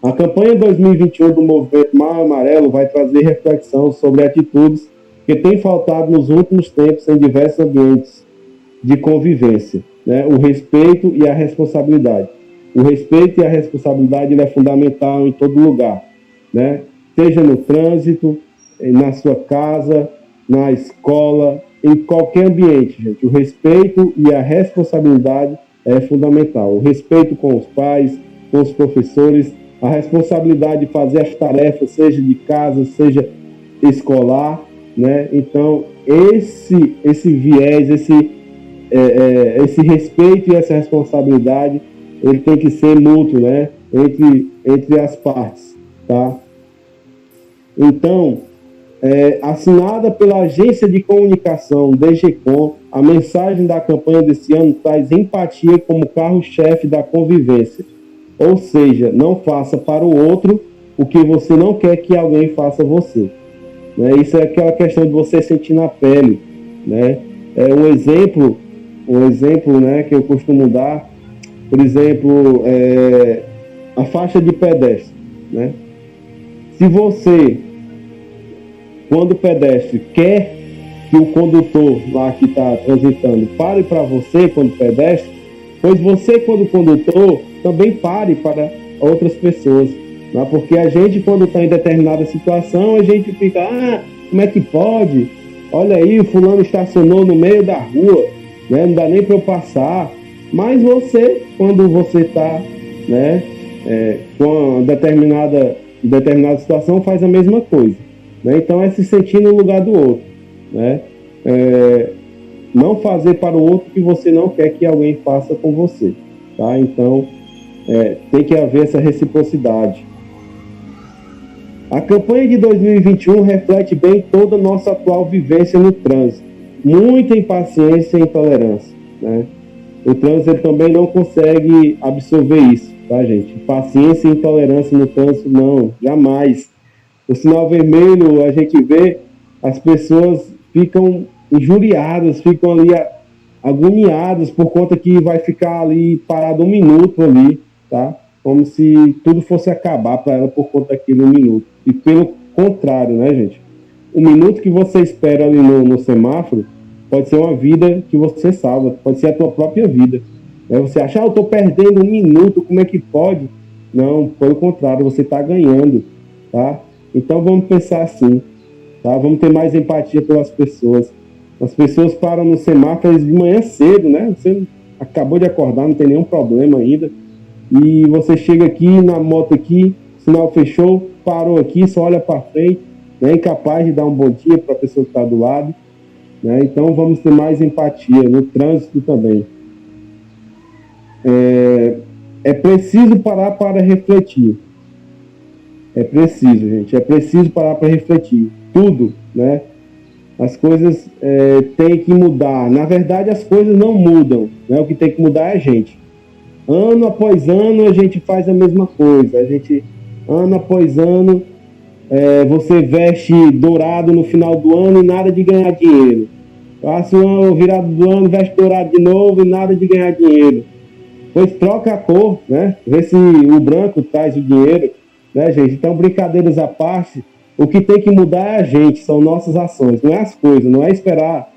A campanha 2021 do Movimento Maio Amarelo vai trazer reflexão sobre atitudes que têm faltado nos últimos tempos em diversos ambientes de convivência, né? O respeito e a responsabilidade. O respeito e a responsabilidade é fundamental em todo lugar, né? Seja no trânsito, na sua casa, na escola, em qualquer ambiente, gente. O respeito e a responsabilidade é fundamental. O respeito com os pais, com os professores, a responsabilidade de fazer as tarefas, seja de casa, seja escolar, né? Então, esse viés, esse respeito e essa responsabilidade, ele tem que ser mútuo, né? Entre as partes, tá? Então, assinada pela Agência de Comunicação, DGCOM, a mensagem da campanha desse ano traz empatia como carro-chefe da convivência. Ou seja, não faça para o outro o que você não quer que alguém faça a você, né? Isso é aquela questão de você sentir na pele, né? Um exemplo, né, que eu costumo dar, por exemplo, a faixa de pedestre, né? Se você, quando o pedestre quer que o condutor lá que está transitando pare para você quando pedestre, pois você, quando condutor, também pare para outras pessoas, né? Porque a gente, quando está em determinada situação, a gente fica, como é que pode? Olha aí, o fulano estacionou no meio da rua, né? Não dá nem para eu passar. Mas você, quando você está, né, com determinada situação, faz a mesma coisa, né? Então é se sentir no lugar do outro, né? Não fazer para o outro o que você não quer que alguém faça com você, tá? Então tem que haver essa reciprocidade. A campanha de 2021 reflete bem toda a nossa atual vivência no trânsito. Muita impaciência e intolerância, né? O trânsito também não consegue absorver isso, tá, gente? Paciência e intolerância no trânsito, não, jamais. O sinal vermelho, a gente vê, as pessoas ficam injuriadas, ficam ali agoniadas por conta que vai ficar ali parado 1 minuto ali, tá? Como se tudo fosse acabar para ela por conta daquele 1 minuto. E pelo contrário, né, gente? O minuto que você espera ali no semáforo pode ser uma vida que você salva, pode ser a tua própria vida. Você acha, eu estou perdendo 1 minuto, como é que pode? Não, pelo contrário, você está ganhando, tá? Então vamos pensar assim, tá? Vamos ter mais empatia pelas pessoas. As pessoas param no semáforo de manhã cedo, né? Você acabou de acordar, não tem nenhum problema ainda. E você chega aqui na moto aqui, sinal fechou, parou aqui, só olha para frente, né? Incapaz de dar um bom dia para a pessoa que está do lado, né? Então vamos ter mais empatia no trânsito também. É preciso parar para refletir. É preciso, gente. É preciso parar para refletir. Tudo, né? As coisas têm que mudar. Na verdade, as coisas não mudam, né? O que tem que mudar é a gente. Ano após ano, a gente faz a mesma coisa. Ano após ano, você veste dourado no final do ano e nada de ganhar dinheiro. Passa o ano virado do ano, veste dourado de novo e nada de ganhar dinheiro. Pois troca a cor, né? Vê se o branco traz o dinheiro, né, gente? Então, brincadeiras à parte, o que tem que mudar é a gente, são nossas ações, não é as coisas, não é esperar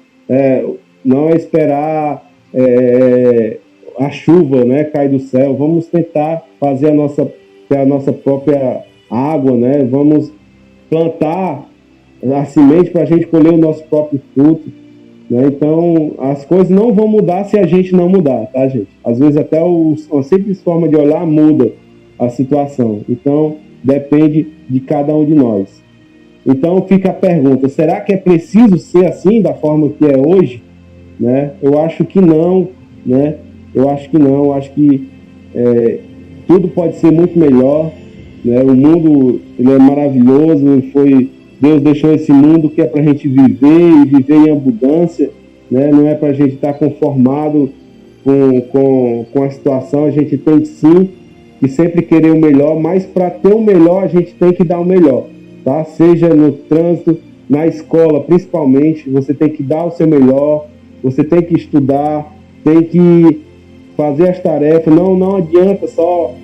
a chuva, né, cair do céu. Vamos tentar fazer a nossa própria água, né? Vamos plantar a semente para a gente colher o nosso próprio fruto, né? Então, as coisas não vão mudar se a gente não mudar, tá, gente? Às vezes até uma simples forma de olhar muda a situação. Então, depende de cada um de nós. Então, fica a pergunta, será que é preciso ser assim, da forma que é hoje? Né? Eu acho que não, né? Eu acho que tudo pode ser muito melhor né? O mundo, ele é maravilhoso, Deus deixou esse mundo que é para a gente viver e viver em abundância, né? Não é para a gente estar conformado com a situação. A gente tem sim que sempre querer o melhor, mas para ter o melhor a gente tem que dar o melhor, tá? Seja no trânsito, na escola principalmente, você tem que dar o seu melhor, você tem que estudar, tem que fazer as tarefas, não adianta só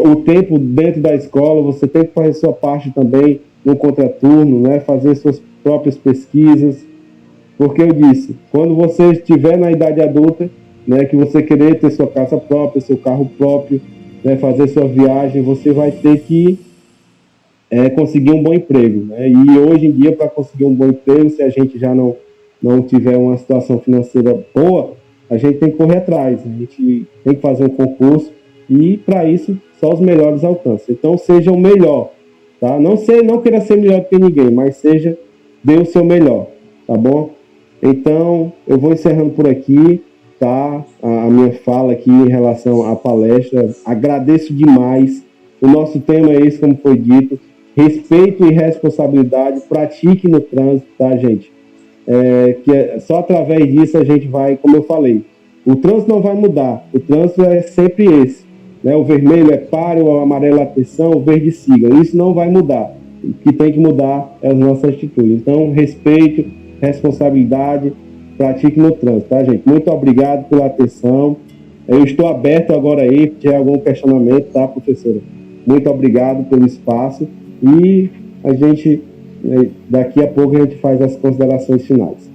o tempo dentro da escola, você tem que fazer sua parte também no contraturno, né? Fazer suas próprias pesquisas, porque eu disse, quando você estiver na idade adulta, né, que você querer ter sua casa própria, seu carro próprio, né, fazer sua viagem, você vai ter que conseguir um bom emprego, né? E hoje em dia, para conseguir um bom emprego, se a gente já não tiver uma situação financeira boa, a gente tem que correr atrás, a gente tem que fazer um concurso, e para isso só os melhores alcançam. Então seja o melhor, tá? Não queira ser melhor do que ninguém, mas dê o seu melhor, tá bom? Então eu vou encerrando por aqui, tá? A minha fala aqui em relação à palestra. Agradeço demais. O nosso tema é esse, como foi dito: respeito e responsabilidade. Pratique no trânsito, tá, gente? Só através disso a gente vai, como eu falei, o trânsito não vai mudar, o trânsito é sempre esse, né? O vermelho é pare, o amarelo é atenção, o verde siga. Isso não vai mudar. O que tem que mudar é as nossas atitudes. Então, respeito, responsabilidade, pratique no trânsito, tá, gente? Muito obrigado pela atenção. Eu estou aberto agora aí, se tiver algum questionamento, tá, professora? Muito obrigado pelo espaço, e a gente, daqui a pouco, a gente faz as considerações finais.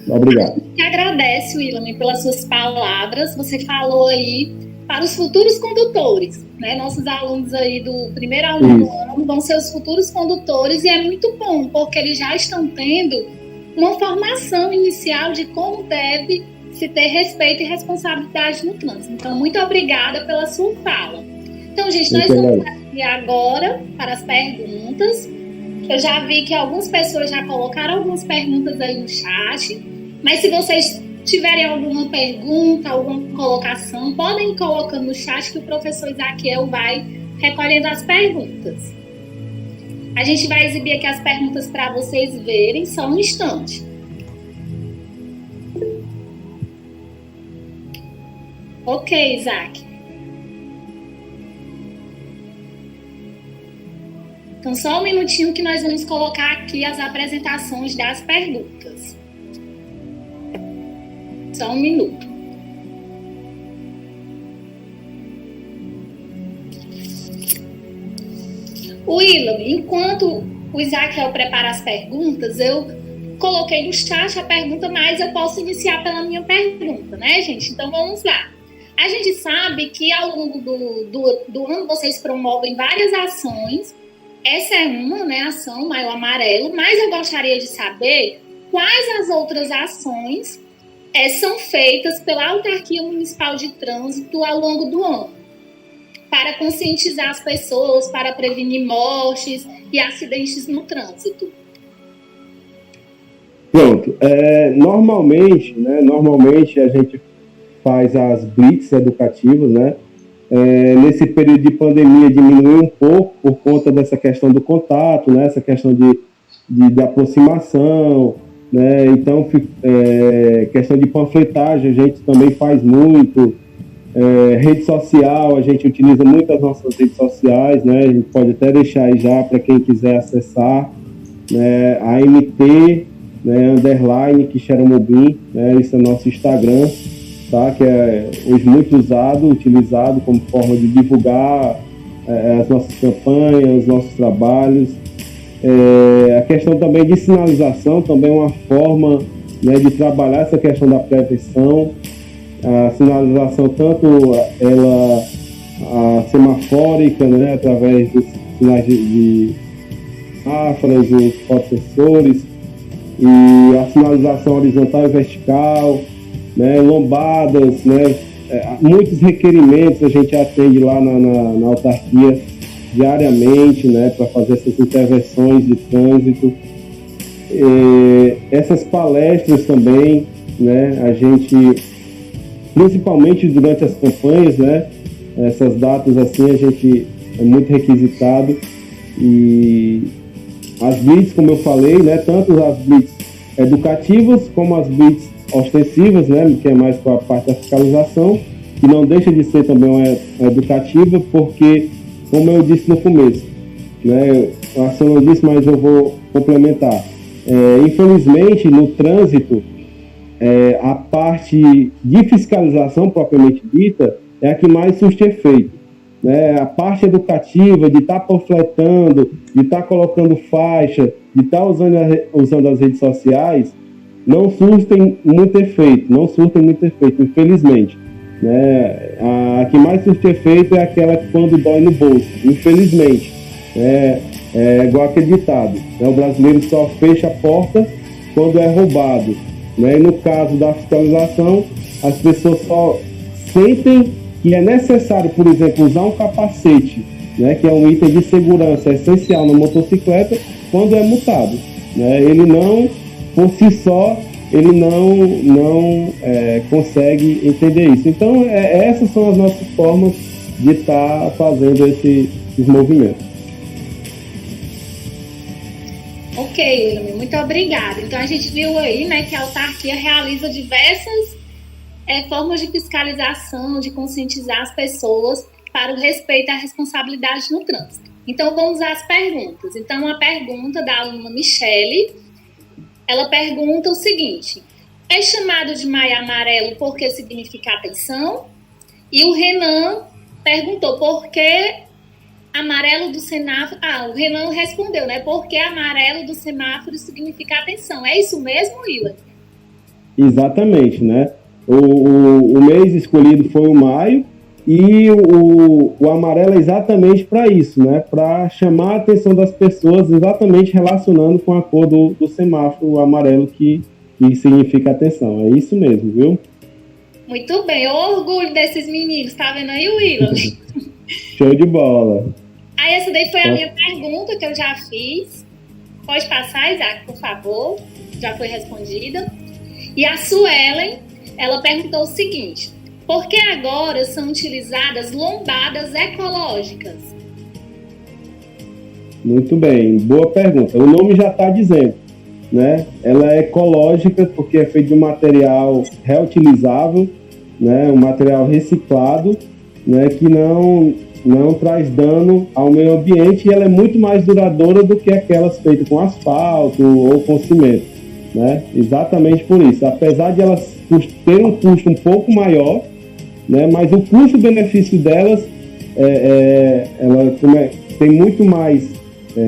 Obrigado. A gente agradece, William, pelas suas palavras. Você falou aí para os futuros condutores, né? Nossos alunos aí do primeiro aluno do ano vão ser os futuros condutores, e é muito bom, porque eles já estão tendo uma formação inicial de como deve se ter respeito e responsabilidade no trânsito. Então, muito obrigada pela sua fala. Então, gente, nós vamos aqui agora para as perguntas. Eu já vi que algumas pessoas já colocaram algumas perguntas aí no chat, mas se vocês tiverem alguma pergunta, alguma colocação, podem ir colocando no chat, que o professor Isaquiel vai recolhendo as perguntas. A gente vai exibir aqui as perguntas para vocês verem, só um instante. Ok, Isaac. Então, só um minutinho que nós vamos colocar aqui as apresentações das perguntas. Só um minuto. William, enquanto o Isaquiel prepara as perguntas, eu coloquei no chat a pergunta, mas eu posso iniciar pela minha pergunta, né, gente? Então, vamos lá. A gente sabe que ao longo do ano vocês promovem várias ações. Essa é uma, né, ação Maio Amarelo, mas eu gostaria de saber quais as outras ações são feitas pela Autarquia Municipal de Trânsito ao longo do ano, para conscientizar as pessoas, para prevenir mortes e acidentes no trânsito. Pronto. Normalmente a gente faz as blitz educativas, né? Nesse período de pandemia diminuiu um pouco por conta dessa questão do contato, né? Essa questão de aproximação, né? Então, questão de panfletagem a gente também faz muito. Rede social, a gente utiliza muito as nossas redes sociais, né? A gente pode até deixar aí já para quem quiser acessar, né? AMT, né? _ Quixeramobim, né? Esse é o nosso Instagram, tá? Que é hoje muito utilizado como forma de divulgar as nossas campanhas, os nossos trabalhos. A questão também de sinalização também é uma forma, né, de trabalhar essa questão da prevenção. A sinalização, tanto a semafórica, né, através dos sinais de semáforos, os fotossensores, e a sinalização horizontal e vertical, né, lombadas, né, muitos requerimentos a gente atende lá na autarquia diariamente, né, para fazer essas intervenções de trânsito. Essas palestras também, né, a gente, principalmente durante as campanhas, né, essas datas assim, a gente é muito requisitado. E as blitz, como eu falei, né, tanto as blitz educativas como as blitz ostensivas, né, que é mais para a parte da fiscalização, que não deixa de ser também uma educativa, porque, como eu disse no começo, né, a senhora não disse, mas eu vou complementar. Infelizmente, no trânsito, a parte de fiscalização propriamente dita é a que mais surte efeito, né? A parte educativa, de estar panfletando, de estar colocando faixa, de estar usando as redes sociais, não surtem muito efeito, infelizmente. Né? A que mais surte efeito é aquela que quando dói no bolso, infelizmente. É igual aquele ditado, né? O brasileiro só fecha a porta quando é roubado. Né? E no caso da fiscalização, as pessoas só sentem que é necessário, por exemplo, usar um capacete, né? Que é um item de segurança essencial na motocicleta, quando é multado. Né? Ele não, por si só, ele não consegue entender isso. Então, essas são as nossas formas de estar fazendo esses movimentos. Ok, William, muito obrigada. Então, a gente viu aí, né, que a autarquia realiza diversas formas de fiscalização, de conscientizar as pessoas para o respeito à responsabilidade no trânsito. Então, vamos às perguntas. Então, uma pergunta da aluna Michele, ela pergunta o seguinte: é chamado de maio amarelo porque significa atenção? E o Renan perguntou por que amarelo do semáforo. O Renan respondeu, né? Porque amarelo do semáforo significa atenção. É isso mesmo, Willa? Exatamente, né? O mês escolhido foi o maio e o amarelo é exatamente para isso, né? Para chamar a atenção das pessoas, exatamente relacionando com a cor do semáforo, o amarelo que significa atenção. É isso mesmo, viu? Muito bem. Orgulho desses meninos. Tá vendo aí, Willa? Show de bola. Aí essa daí foi a minha pergunta que eu já fiz. Pode passar, Isaac, por favor. Já foi respondida. E a Suelen, ela perguntou o seguinte: por que agora são utilizadas lombadas ecológicas? Muito bem, boa pergunta. O nome já está dizendo, né? Ela é ecológica porque é feita de um material reutilizável, né? Um material reciclado, né? Que não traz dano ao meio ambiente, e ela é muito mais duradoura do que aquelas feitas com asfalto ou com cimento, né? Exatamente por isso. Apesar de elas terem um custo um pouco maior, né? Mas o custo-benefício delas tem muito mais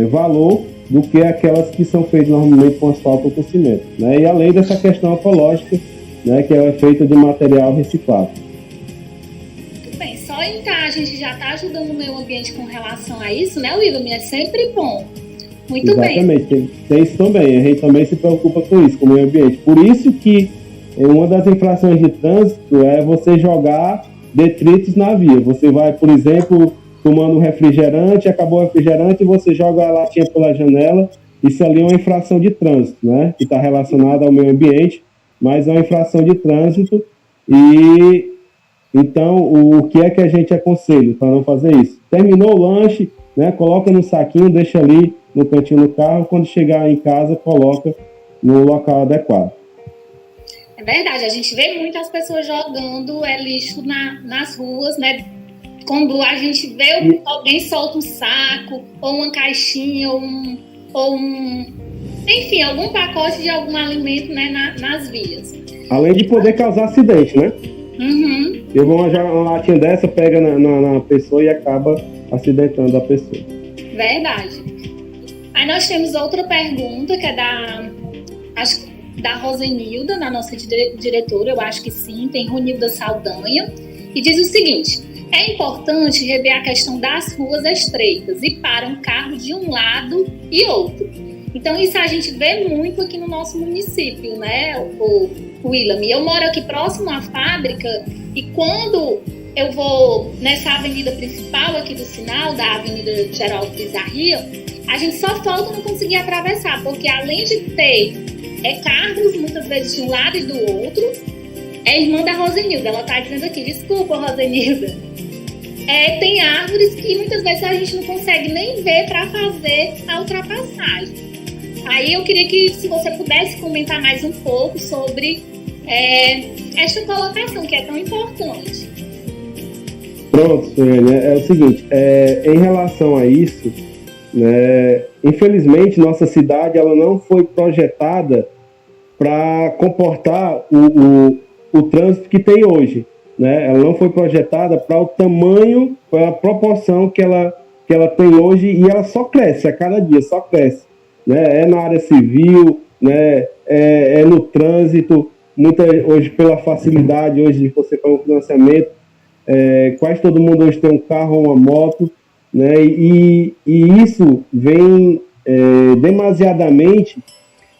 valor do que aquelas que são feitas normalmente com asfalto ou com cimento, né? E além dessa questão ecológica, né? Que ela é feita de material reciclado. Então, a gente já está ajudando o meio ambiente com relação a isso, né, William? É sempre bom. Muito bem. Exatamente, tem isso também. A gente também se preocupa com isso, com o meio ambiente. Por isso que uma das infrações de trânsito é você jogar detritos na via. Você vai, por exemplo, tomando um refrigerante, acabou o refrigerante e você joga a latinha pela janela. Isso ali é uma infração de trânsito, né? Que está relacionada ao meio ambiente, mas é uma infração de trânsito. E então, o que é que a gente aconselha para não fazer isso? Terminou o lanche, né? Coloca no saquinho, deixa ali no cantinho do carro. Quando chegar em casa, coloca no local adequado. É verdade, a gente vê muitas pessoas jogando lixo nas ruas, né? Quando a gente vê alguém solta um saco, ou uma caixinha, enfim, algum pacote de algum alimento, né, nas vias. Além de poder causar acidente, né? Uhum. Eu vou uma latinha dessa, pega na pessoa e acaba acidentando a pessoa. Verdade. Aí nós temos outra pergunta, que é da Rosenilda, da nossa diretora, eu acho que sim, tem Ronilda Saldanha, e diz o seguinte: é importante rever a questão das ruas estreitas e para um carro de um lado e outro. Então isso a gente vê muito aqui no nosso município, né, o William? Eu moro aqui próximo à fábrica e quando eu vou nessa avenida principal aqui do sinal, da Avenida Geraldo Pizarria, a gente só falta não conseguir atravessar, porque além de ter carros, muitas vezes de um lado e do outro, é irmã da Rosenilda. Ela tá dizendo aqui, desculpa, Rosenilda. tem árvores que muitas vezes a gente não consegue nem ver para fazer a ultrapassagem. Aí eu queria que, se você pudesse comentar mais um pouco sobre esta colocação, que é tão importante. Pronto, Suene, é o seguinte, em relação a isso, né, infelizmente nossa cidade ela não foi projetada para comportar o trânsito que tem hoje, né? Ela não foi projetada para o tamanho, para a proporção que ela tem hoje, e ela só cresce, a cada dia só cresce, né? É na área civil, né? É no trânsito, hoje pela facilidade hoje de você fazer um financiamento, quase todo mundo hoje tem um carro ou uma moto, né? E isso vem demasiadamente,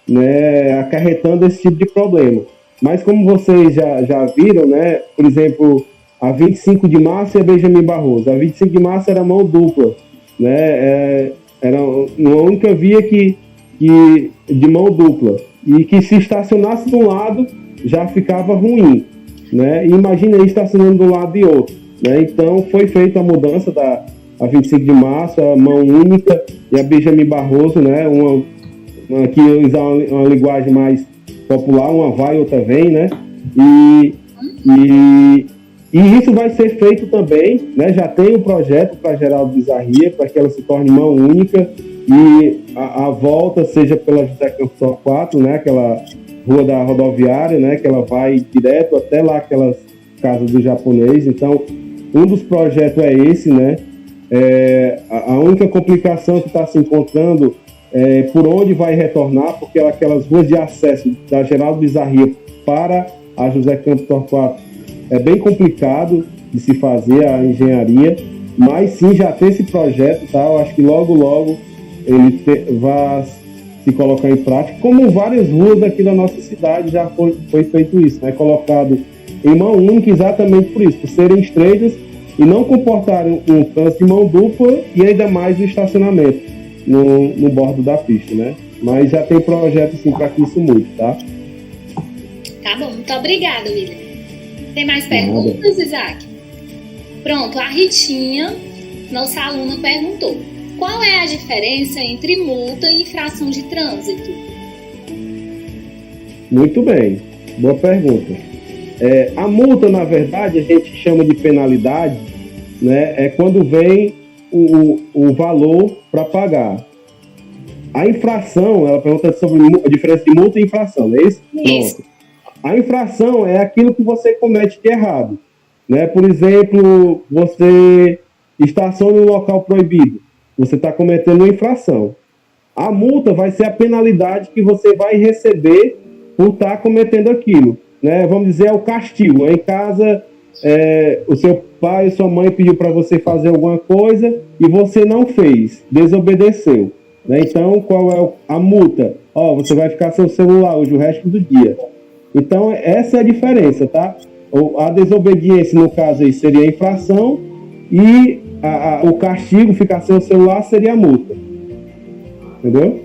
né, acarretando esse tipo de problema. Mas como vocês já viram, né, por exemplo, a 25 de março e a Benjamin Barroso. A 25 de março era mão dupla, né, era uma única via de mão dupla, e que se estacionasse de um lado já ficava ruim, né? E imagina aí estacionando de um lado e outro, né? Então foi feita a mudança a 25 de março, a mão única, e a Benjamin Barroso, né, aqui usar uma linguagem mais popular, uma vai, outra vem, né? E isso vai ser feito também, né? Já tem o projeto para Geraldo Bizarria, para que ela se torne mão única, e a volta seja pela José Campos Torquato, né? Aquela rua da rodoviária, né? Que ela vai direto até lá, aquelas casas do japonês. Então, um dos projetos é esse, né? A única complicação que está se encontrando por onde vai retornar, porque aquelas ruas de acesso da Geraldo Bizarria para a José Campos Torquato é bem complicado de se fazer a engenharia, mas sim, já tem esse projeto, tá? Eu acho que logo ele vai se colocar em prática, como várias ruas aqui da nossa cidade já foi feito isso, né? Colocado em mão única exatamente por isso, por serem estreitas e não comportarem um trânsito de mão dupla, e ainda mais o estacionamento no bordo da pista, né? Mas já tem projeto sim para que isso mude, tá? Tá bom, muito obrigada, William. Tem mais perguntas, Isaac? Pronto, a Ritinha, nossa aluna, perguntou: qual é a diferença entre multa e infração de trânsito? Muito bem, boa pergunta. A multa, na verdade, a gente chama de penalidade, né? É quando vem o valor para pagar. A infração, ela pergunta sobre a diferença de multa e infração, não é isso? Isso. Pronto. A infração é aquilo que você comete de errado, né? Por exemplo, você estaciona em um local proibido, você está cometendo uma infração. A multa vai ser a penalidade que você vai receber por estar cometendo aquilo, né? Vamos dizer, é o castigo. Em casa, o seu pai e sua mãe pediu para você fazer alguma coisa e você não fez, desobedeceu, né? Então, qual é a multa? Você vai ficar sem o celular hoje o resto do dia. Então, essa é a diferença, tá? A desobediência, no caso aí, seria a infração, e o castigo, ficar sem o celular, seria a multa. Entendeu?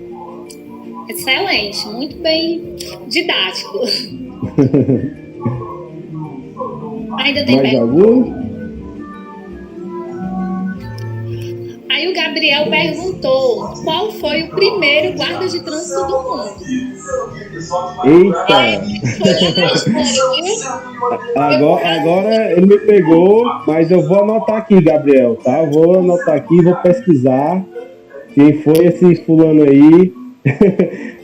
Excelente, muito bem didático. Ainda tem Mais algum? Aí o Gabriel perguntou: qual foi o primeiro guarda de trânsito do mundo? Eita! Agora ele me pegou, mas eu vou anotar aqui, Gabriel, tá? Eu vou anotar aqui, vou pesquisar quem foi esse fulano aí.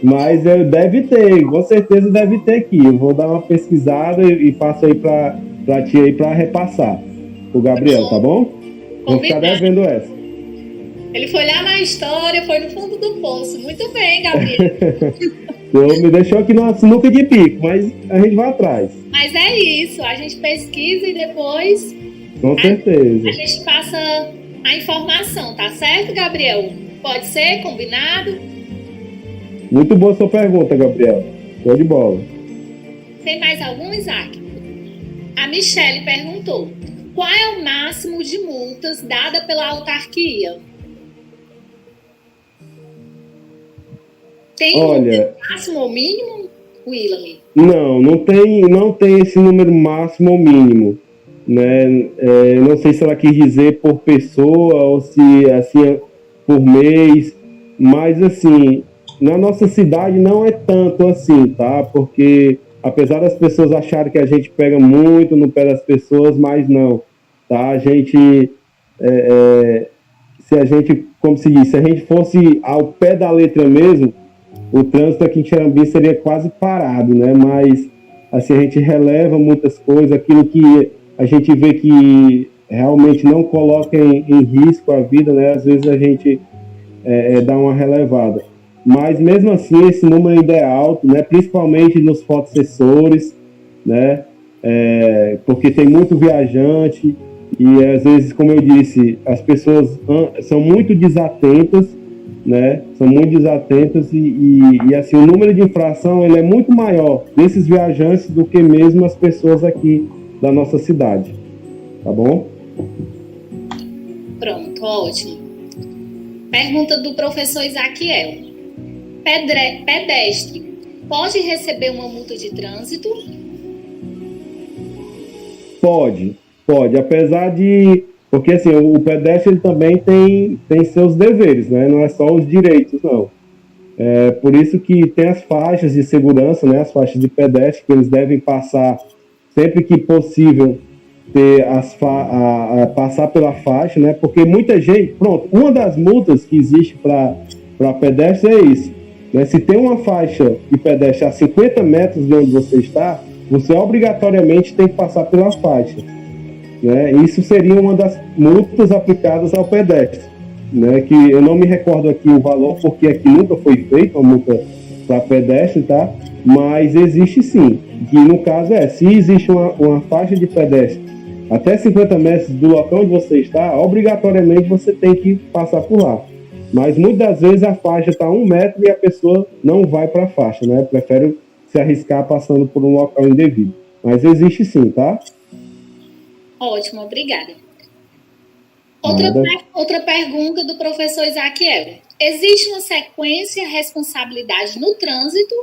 Mas deve ter, com certeza deve ter aqui. Eu vou dar uma pesquisada e passo aí pra ti aí pra repassar o Gabriel, tá bom? Vou ficar devendo essa. Ele foi lá na história, foi no fundo do poço. Muito bem, Gabriel. Me deixou aqui numa sinuca de bico, mas a gente vai atrás. Mas é isso, a gente pesquisa e depois com certeza a gente passa a informação, tá certo, Gabriel? Pode ser? Combinado? Muito boa sua pergunta, Gabriel. Show de bola. Tem mais algum, Isaac? A Michele perguntou: qual é o máximo de multas dada pela autarquia? Tem Olha, máximo ou mínimo, William? Não tem esse número máximo ou mínimo. né? Não sei se ela quis dizer por pessoa ou se assim por mês, mas assim, na nossa cidade não é tanto assim, tá? Porque apesar das pessoas acharem que a gente pega muito no pé das pessoas, mas não, tá? A gente, se a gente, como se diz, se a gente fosse ao pé da letra mesmo, o trânsito aqui em Tirambi seria quase parado, né? Mas assim, a gente releva muitas coisas, aquilo que a gente vê que realmente não coloca em risco a vida, né? Às vezes a gente dá uma relevada. Mas mesmo assim, esse número ainda é alto, né? Principalmente nos fotossensores, né? Porque tem muito viajante e às vezes, como eu disse, as pessoas são muito desatentas, né? São muito desatentas e assim, o número de infração ele é muito maior desses viajantes do que mesmo as pessoas aqui da nossa cidade, tá bom? Pronto, ótimo. Pergunta do professor Isaquiel. Pedestre pode receber uma multa de trânsito? Pode, apesar de... Porque assim, o pedestre ele também tem seus deveres, né? Não é só os direitos, não. Por isso que tem as faixas de segurança, né? As faixas de pedestre que eles devem passar sempre que possível, passar pela faixa, né? Porque muita gente... Pronto, uma das multas que existe para pedestre é isso, né? Se tem uma faixa de pedestre a 50 metros de onde você está, você obrigatoriamente tem que passar pela faixa, né? Isso seria uma das multas aplicadas ao pedestre, né? Que eu não me recordo aqui o valor, porque aqui nunca foi feita uma multa para pedestre, tá? Mas existe sim, que no caso se existe uma faixa de pedestre até 50 metros do local onde você está, obrigatoriamente você tem que passar por lá. Mas muitas das vezes a faixa está a 1 metro e a pessoa não vai para a faixa, né? Prefere se arriscar passando por um local indevido. Mas existe sim, tá? Ótimo, obrigada. Outra pergunta do professor Isaquiel. Existe uma sequência de responsabilidade no trânsito?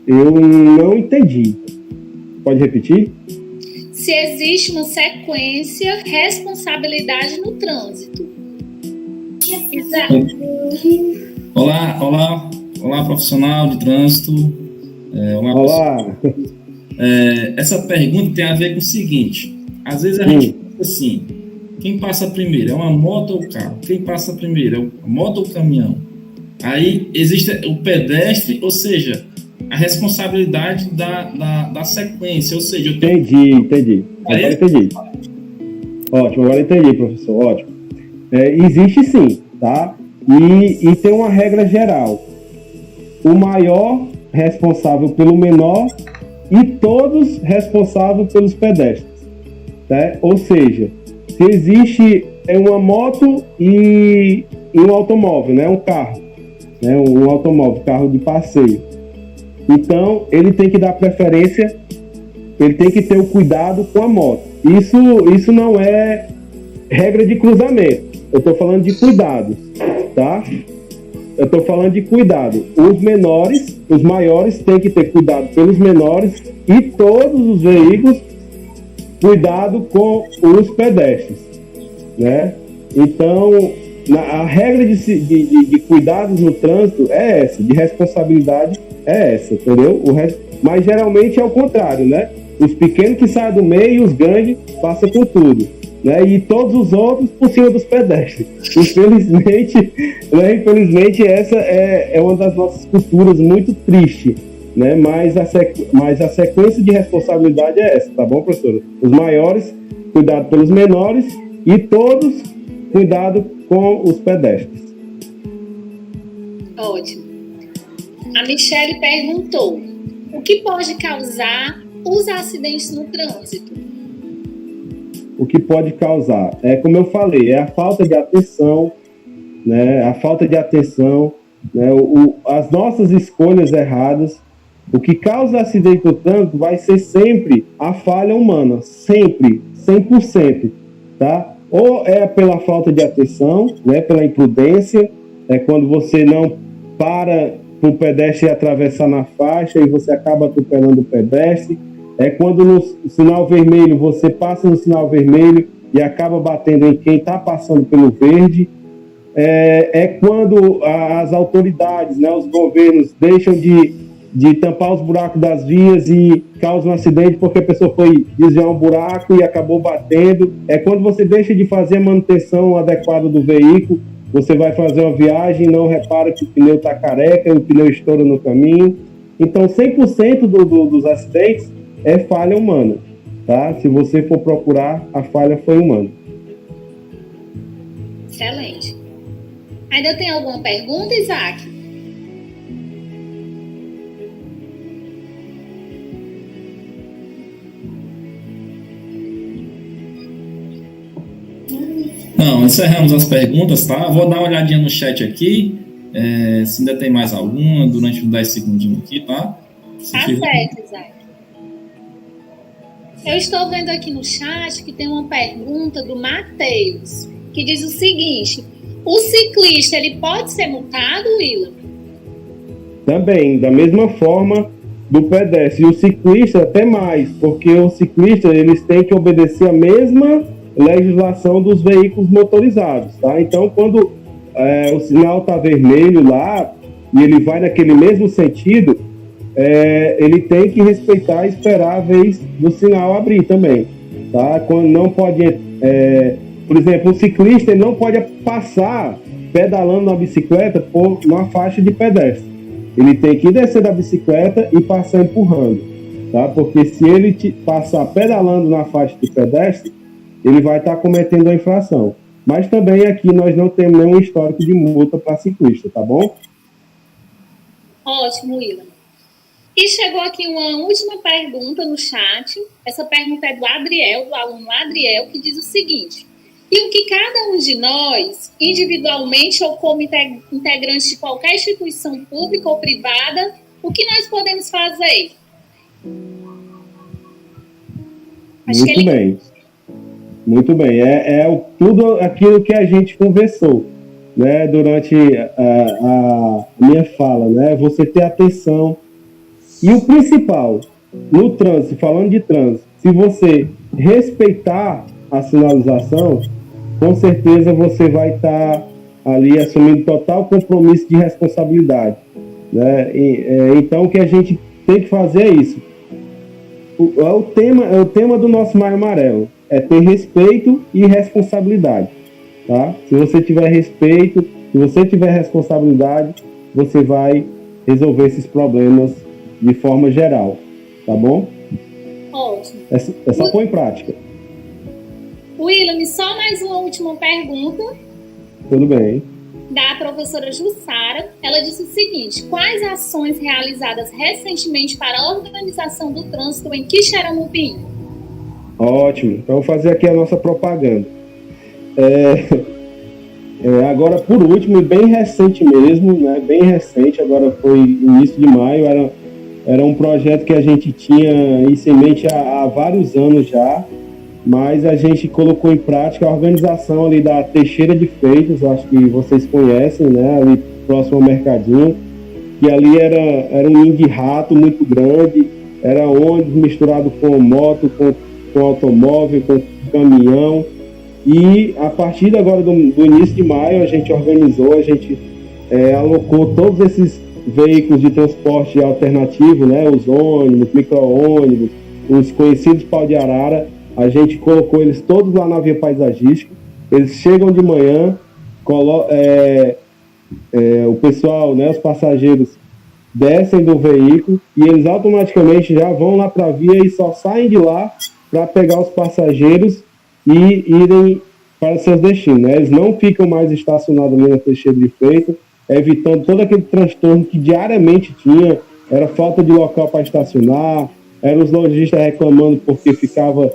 Eu não entendi. Pode repetir? Se existe uma sequência de responsabilidade no trânsito. Olá, profissional de trânsito. Olá. Essa pergunta tem a ver com o seguinte: às vezes a gente pensa assim, quem passa primeiro é uma moto ou o carro? Quem passa primeiro é a moto ou o caminhão? Aí existe o pedestre, ou seja, a responsabilidade da sequência, ou seja... Entendi. Agora entendi. Ótimo, agora entendi, professor, ótimo. Existe sim, tá? E tem uma regra geral. O maior responsável pelo menor e todos responsáveis pelos pedestres, tá? Ou seja, se existe uma moto e um automóvel, né? Um carro, né? Um automóvel, carro de passeio. Então, ele tem que dar preferência, ele tem que ter o cuidado com a moto. Isso não é regra de cruzamento. Eu estou falando de cuidado, tá? Eu estou falando de cuidado. Os maiores têm que ter cuidado pelos menores e todos os veículos, cuidado com os pedestres, né? Então, a regra de cuidados no trânsito é essa, de responsabilidade é essa, entendeu? Mas geralmente é o contrário, né? Os pequenos que saem do meio e os grandes passam por tudo, né? E todos os outros por cima dos pedestres. Infelizmente essa é uma das nossas culturas muito triste, né? Mas a sequência de responsabilidade é essa, tá bom, professora? Os maiores, cuidado pelos menores e todos, cuidado com os pedestres. Ótimo. A Michele perguntou: o que pode causar os acidentes no trânsito? O que pode causar? Como eu falei, é a falta de atenção, né? A falta de atenção, né? As nossas escolhas erradas. O que causa acidente no trânsito vai ser sempre a falha humana, sempre, 100%, tá? Ou é pela falta de atenção, né? Pela imprudência, quando você não para para o pedestre atravessar na faixa e você acaba atropelando o pedestre. É quando no sinal vermelho você passa no sinal vermelho e acaba batendo em quem está passando pelo verde. É quando as autoridades, né, os governos deixam de tampar os buracos das vias e causam um acidente porque a pessoa foi desviar um buraco e acabou batendo. É quando você deixa de fazer a manutenção adequada do veículo, você vai fazer uma viagem e não repara que o pneu está careca e o pneu estoura no caminho. Então, 100% dos acidentes é falha humana, tá? Se você for procurar, a falha foi humana. Excelente. Ainda tem alguma pergunta, Isaac? Não, encerramos as perguntas, tá? Vou dar uma olhadinha no chat aqui, se ainda tem mais alguma, durante uns 10 segundinhos aqui, tá? Tá certo, Isaac. Eu estou vendo aqui no chat que tem uma pergunta do Matheus, que diz o seguinte: o ciclista, ele pode ser multado, Willa? Também, da mesma forma do pedestre. E o ciclista até mais, porque o ciclista, eles têm que obedecer a mesma legislação dos veículos motorizados, tá? Então, quando o sinal está vermelho lá, e ele vai naquele mesmo sentido, ele tem que respeitar e esperar a vez do sinal abrir também, tá? Quando não pode... por exemplo, o ciclista ele não pode passar pedalando na bicicleta por uma faixa de pedestre. Ele tem que descer da bicicleta e passar empurrando, tá? Porque se ele passar pedalando na faixa de pedestre, ele vai estar cometendo a infração. Mas também aqui nós não temos nenhum histórico de multa para ciclista, tá bom? Ótimo, Willa. E chegou aqui uma última pergunta no chat. Essa pergunta é do Adriel, do aluno Adriel, que diz o seguinte: e o que cada um de nós, individualmente ou como integrante de qualquer instituição pública ou privada, o que nós podemos fazer? Muito bem. Muito bem. Tudo aquilo que a gente conversou, né, durante a minha fala, né? Você ter atenção. E o principal, no trânsito, falando de trânsito, se você respeitar a sinalização, com certeza você vai estar ali assumindo total compromisso de responsabilidade, né? Então, o que a gente tem que fazer é isso. O tema do nosso Maio Amarelo é ter respeito e responsabilidade, tá? Se você tiver respeito, se você tiver responsabilidade, você vai resolver esses problemas de forma geral, tá bom? Ótimo. É só pôr em prática. William, só mais uma última pergunta. Tudo bem. Da professora Jussara. Ela disse o seguinte: quais ações realizadas recentemente para a organização do trânsito em Quixeramobim? Ótimo. Então, vou fazer aqui a nossa propaganda. Agora, por último, e bem recente mesmo, né? Bem recente, agora foi início de maio, era um projeto que a gente tinha em mente há vários anos já, mas a gente colocou em prática a organização ali da Teixeira de Freitas, acho que vocês conhecem, né? Ali próximo ao Mercadinho, que ali era um ninho de rato muito grande, era ônibus misturado com moto, com automóvel, com caminhão. E a partir agora do início de maio, a gente organizou, a gente alocou todos esses veículos de transporte alternativo, né, os ônibus, micro-ônibus, os conhecidos pau de arara, a gente colocou eles todos lá na via paisagística. Eles chegam de manhã, o pessoal, né, os passageiros descem do veículo e eles automaticamente já vão lá para a via e só saem de lá para pegar os passageiros e irem para seus destinos, né? Eles não ficam mais estacionados ali na Teixeira de Freitas, evitando todo aquele transtorno que diariamente tinha. Era falta de local para estacionar, eram os lojistas reclamando porque ficava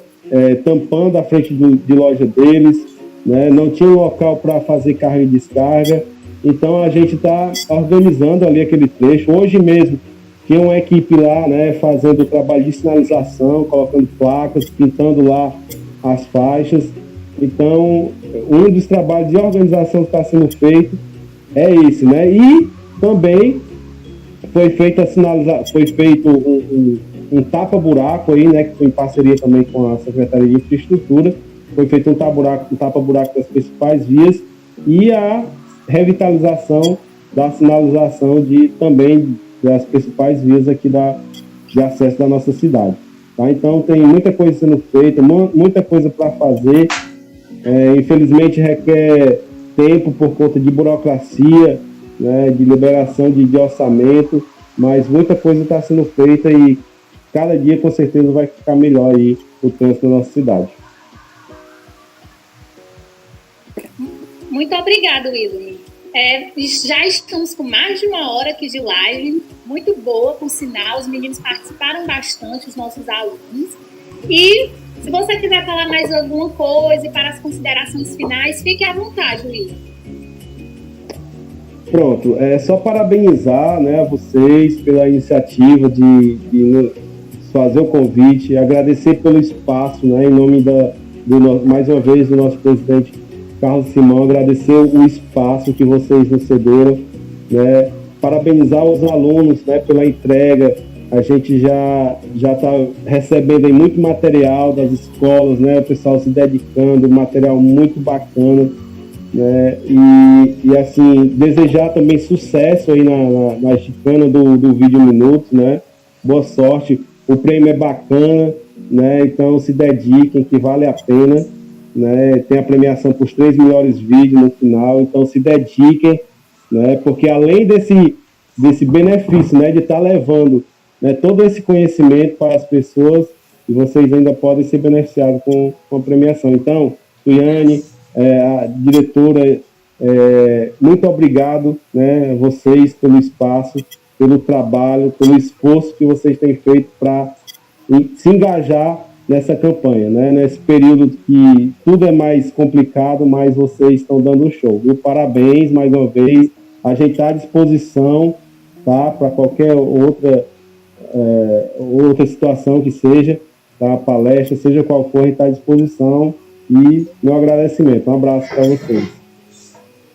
tampando a frente de loja deles, né? Não tinha local para fazer carga e descarga. Então a gente está organizando ali aquele trecho. Hoje mesmo tinha uma equipe lá, né, fazendo o trabalho de sinalização, colocando placas, pintando lá as faixas. Então, um dos trabalhos de organização que está sendo feito é esse, né? E também foi feito um tapa-buraco aí, né, que foi em parceria também com a Secretaria de Infraestrutura, foi feito um tapa-buraco das principais vias e a revitalização da sinalização também das principais vias aqui de acesso da nossa cidade. Tá? Então tem muita coisa sendo feita, muita coisa para fazer, infelizmente requer tempo por conta de burocracia, né, de liberação de orçamento, mas muita coisa está sendo feita e cada dia com certeza vai ficar melhor aí o trânsito da nossa cidade. Muito obrigada, William. Já estamos com mais de uma hora aqui de live, muito boa, por sinal, os meninos participaram bastante, os nossos alunos. E se você quiser falar mais alguma coisa e para as considerações finais, fique à vontade, William. Pronto, é só parabenizar, né, a vocês pela iniciativa de fazer o convite, agradecer pelo espaço, né, em nome mais uma vez do nosso presidente Carlos Simão, agradecer o espaço que vocês nos cederam, né, parabenizar os alunos, né, pela entrega. A gente já está recebendo aí muito material das escolas, né, o pessoal se dedicando, material muito bacana, né, e assim, desejar também sucesso aí na chicana do Vídeo Minuto, né, boa sorte, o prêmio é bacana, né, então se dediquem que vale a pena, né, tem a premiação para os 3 melhores vídeos no final, então se dediquem, né, porque além desse benefício, né, de estar levando, né, todo esse conhecimento para as pessoas, e vocês ainda podem ser beneficiados com a premiação. Então, Tuiane, a diretora, muito obrigado, né, a vocês pelo espaço, pelo trabalho, pelo esforço que vocês têm feito para se engajar nessa campanha, né? Nesse período que tudo é mais complicado, mas vocês estão dando um show. E parabéns mais uma vez, a gente está à disposição, tá? Para qualquer outra situação que seja, tá? Palestra, seja qual for, a gente está à disposição e meu agradecimento. Um abraço para vocês.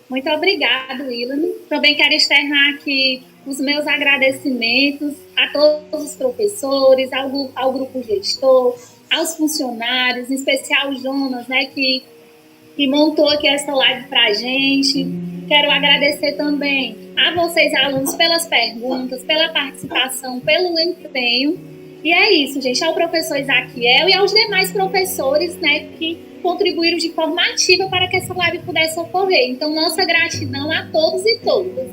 Muito obrigado, William. Também quero externar aqui os meus agradecimentos a todos os professores, ao grupo gestor, aos funcionários, em especial o Jonas, né, que montou aqui essa live para a gente. Quero agradecer também a vocês, alunos, pelas perguntas, pela participação, pelo empenho. E é isso, gente, ao professor Isaquiel e aos demais professores, né, que contribuíram de forma ativa para que essa live pudesse ocorrer. Então, nossa gratidão a todos e todas.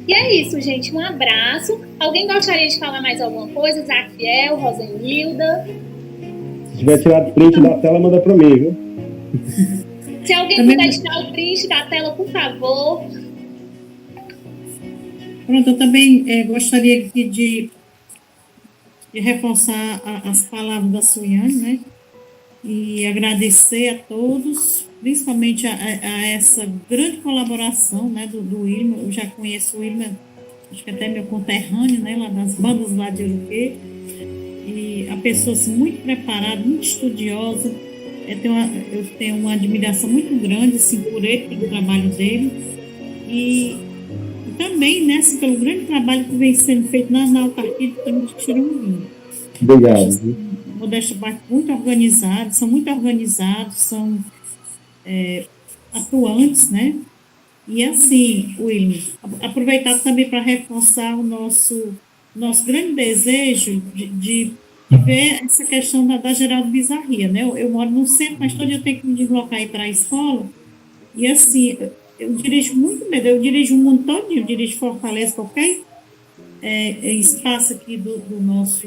E é isso, gente, um abraço. Alguém gostaria de falar mais alguma coisa? Isaquiel, Rosenilda? Se tiver tirado print da tela, manda para mim, viu? Se alguém puder tirar o print da tela, por favor. Pronto, eu também gostaria aqui de reforçar as palavras da Suiane, né? E agradecer a todos, principalmente a essa grande colaboração, né, do William. Eu já conheço o William, acho que até meu conterrâneo, né, lá das bandas lá de Uruguê. E a pessoa assim, muito preparada, muito estudiosa. Eu tenho uma admiração muito grande assim, por ele, pelo trabalho dele. E também, né, assim, pelo grande trabalho que vem sendo feito na autarquia de Tirumirim. Obrigado. Modéstia parte, muito organizados, são atuantes, né? E assim, William, aproveitar também para reforçar o nosso grande desejo de ver essa questão da Geraldo Bizarria, né? Eu moro no centro, mas todo dia eu tenho que me deslocar aí para a escola, e assim, eu dirijo muito medo, eu dirijo o mundo todo, eu dirijo Fortaleza, qualquer espaço aqui do nosso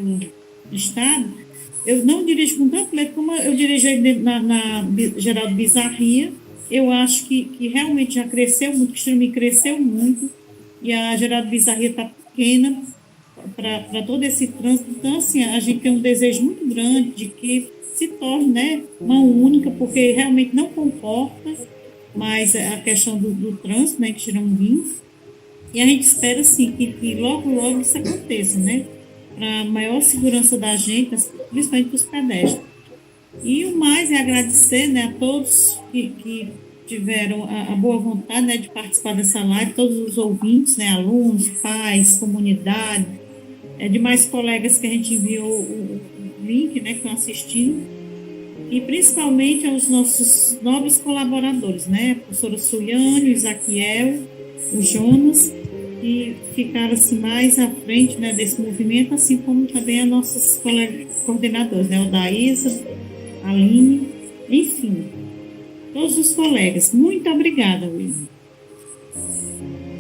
estado. Eu não dirijo com tanto medo como eu dirijo na Geraldo Bizarria. Eu acho que realmente já cresceu muito, o Tirumirim cresceu muito, e a Geraldo Bizarria está pequena para todo esse trânsito. Então, assim, a gente tem um desejo muito grande de que se torne, né, uma única, porque realmente não comporta mais a questão do trânsito, né, de Tirumirim. E a gente espera, assim, que logo, logo isso aconteça, né? Para a maior segurança da gente, principalmente para os pedestres. E o mais é agradecer, né, a todos que tiveram a boa vontade, né, de participar dessa live, todos os ouvintes, né, alunos, pais, comunidade, demais colegas que a gente enviou o link, né, que estão assistindo, e principalmente aos nossos novos colaboradores, né, a professora Suliane, o Isaquiel, o Jonas, que ficaram assim, mais à frente, né, desse movimento, assim como também as nossas coordenadoras, né, o Daísa, a Aline, enfim, todos os colegas. Muito obrigada, Wilson.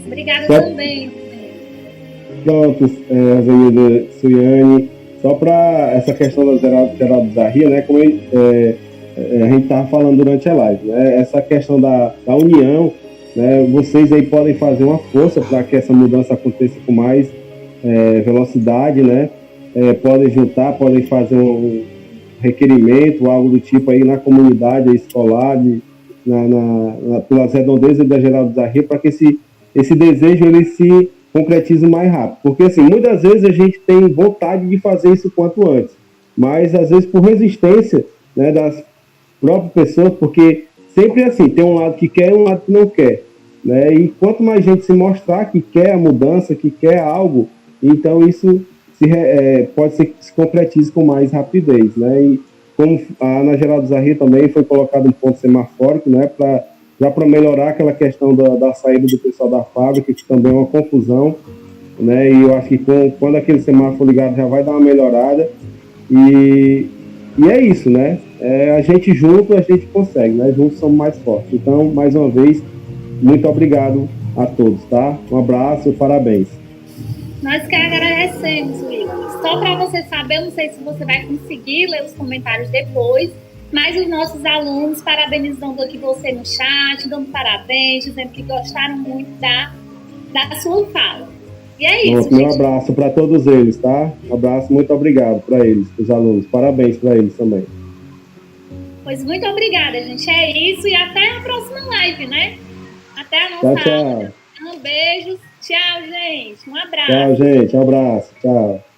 Obrigada também. Pronto, Avenida Suliane, só para essa questão da Geraldo Zarria, né, como a gente estava falando durante a live, né, essa questão da união, né, vocês aí podem fazer uma força para que essa mudança aconteça com mais velocidade, né, podem juntar, podem fazer um requerimento, algo do tipo aí na comunidade escolar, pelas redondezas da Geraldo Zarria, para que esse desejo ele se concretize mais rápido. Porque, assim, muitas vezes a gente tem vontade de fazer isso quanto antes, mas, às vezes, por resistência, né, das próprias pessoas, porque sempre assim, tem um lado que quer e um lado que não quer, né, e quanto mais gente se mostrar que quer a mudança, que quer algo, então isso pode ser que se concretize com mais rapidez, né, e como na Geraldo Zarria também foi colocado um ponto semafórico, né, para melhorar aquela questão da saída do pessoal da fábrica, que também é uma confusão, né, e eu acho que quando aquele semáforo ligado já vai dar uma melhorada, e é isso, né, a gente junto, a gente consegue, né, juntos somos mais fortes. Então, mais uma vez, muito obrigado a todos, tá? Um abraço, parabéns. Nós que agradecemos, Wilson. Só para você saber, eu não sei se você vai conseguir ler os comentários depois, mas os nossos alunos parabenizando aqui você no chat, dando parabéns, dizendo que gostaram muito da sua fala. E é isso, gente. Um abraço para todos eles, tá? Um abraço, muito obrigado para eles, os alunos. Parabéns para eles também. Pois muito obrigada, gente. É isso e até a próxima live, né? Até a nossa aula. Beijos. Tchau, gente. Um abraço. Tchau, gente. Um abraço. Tchau.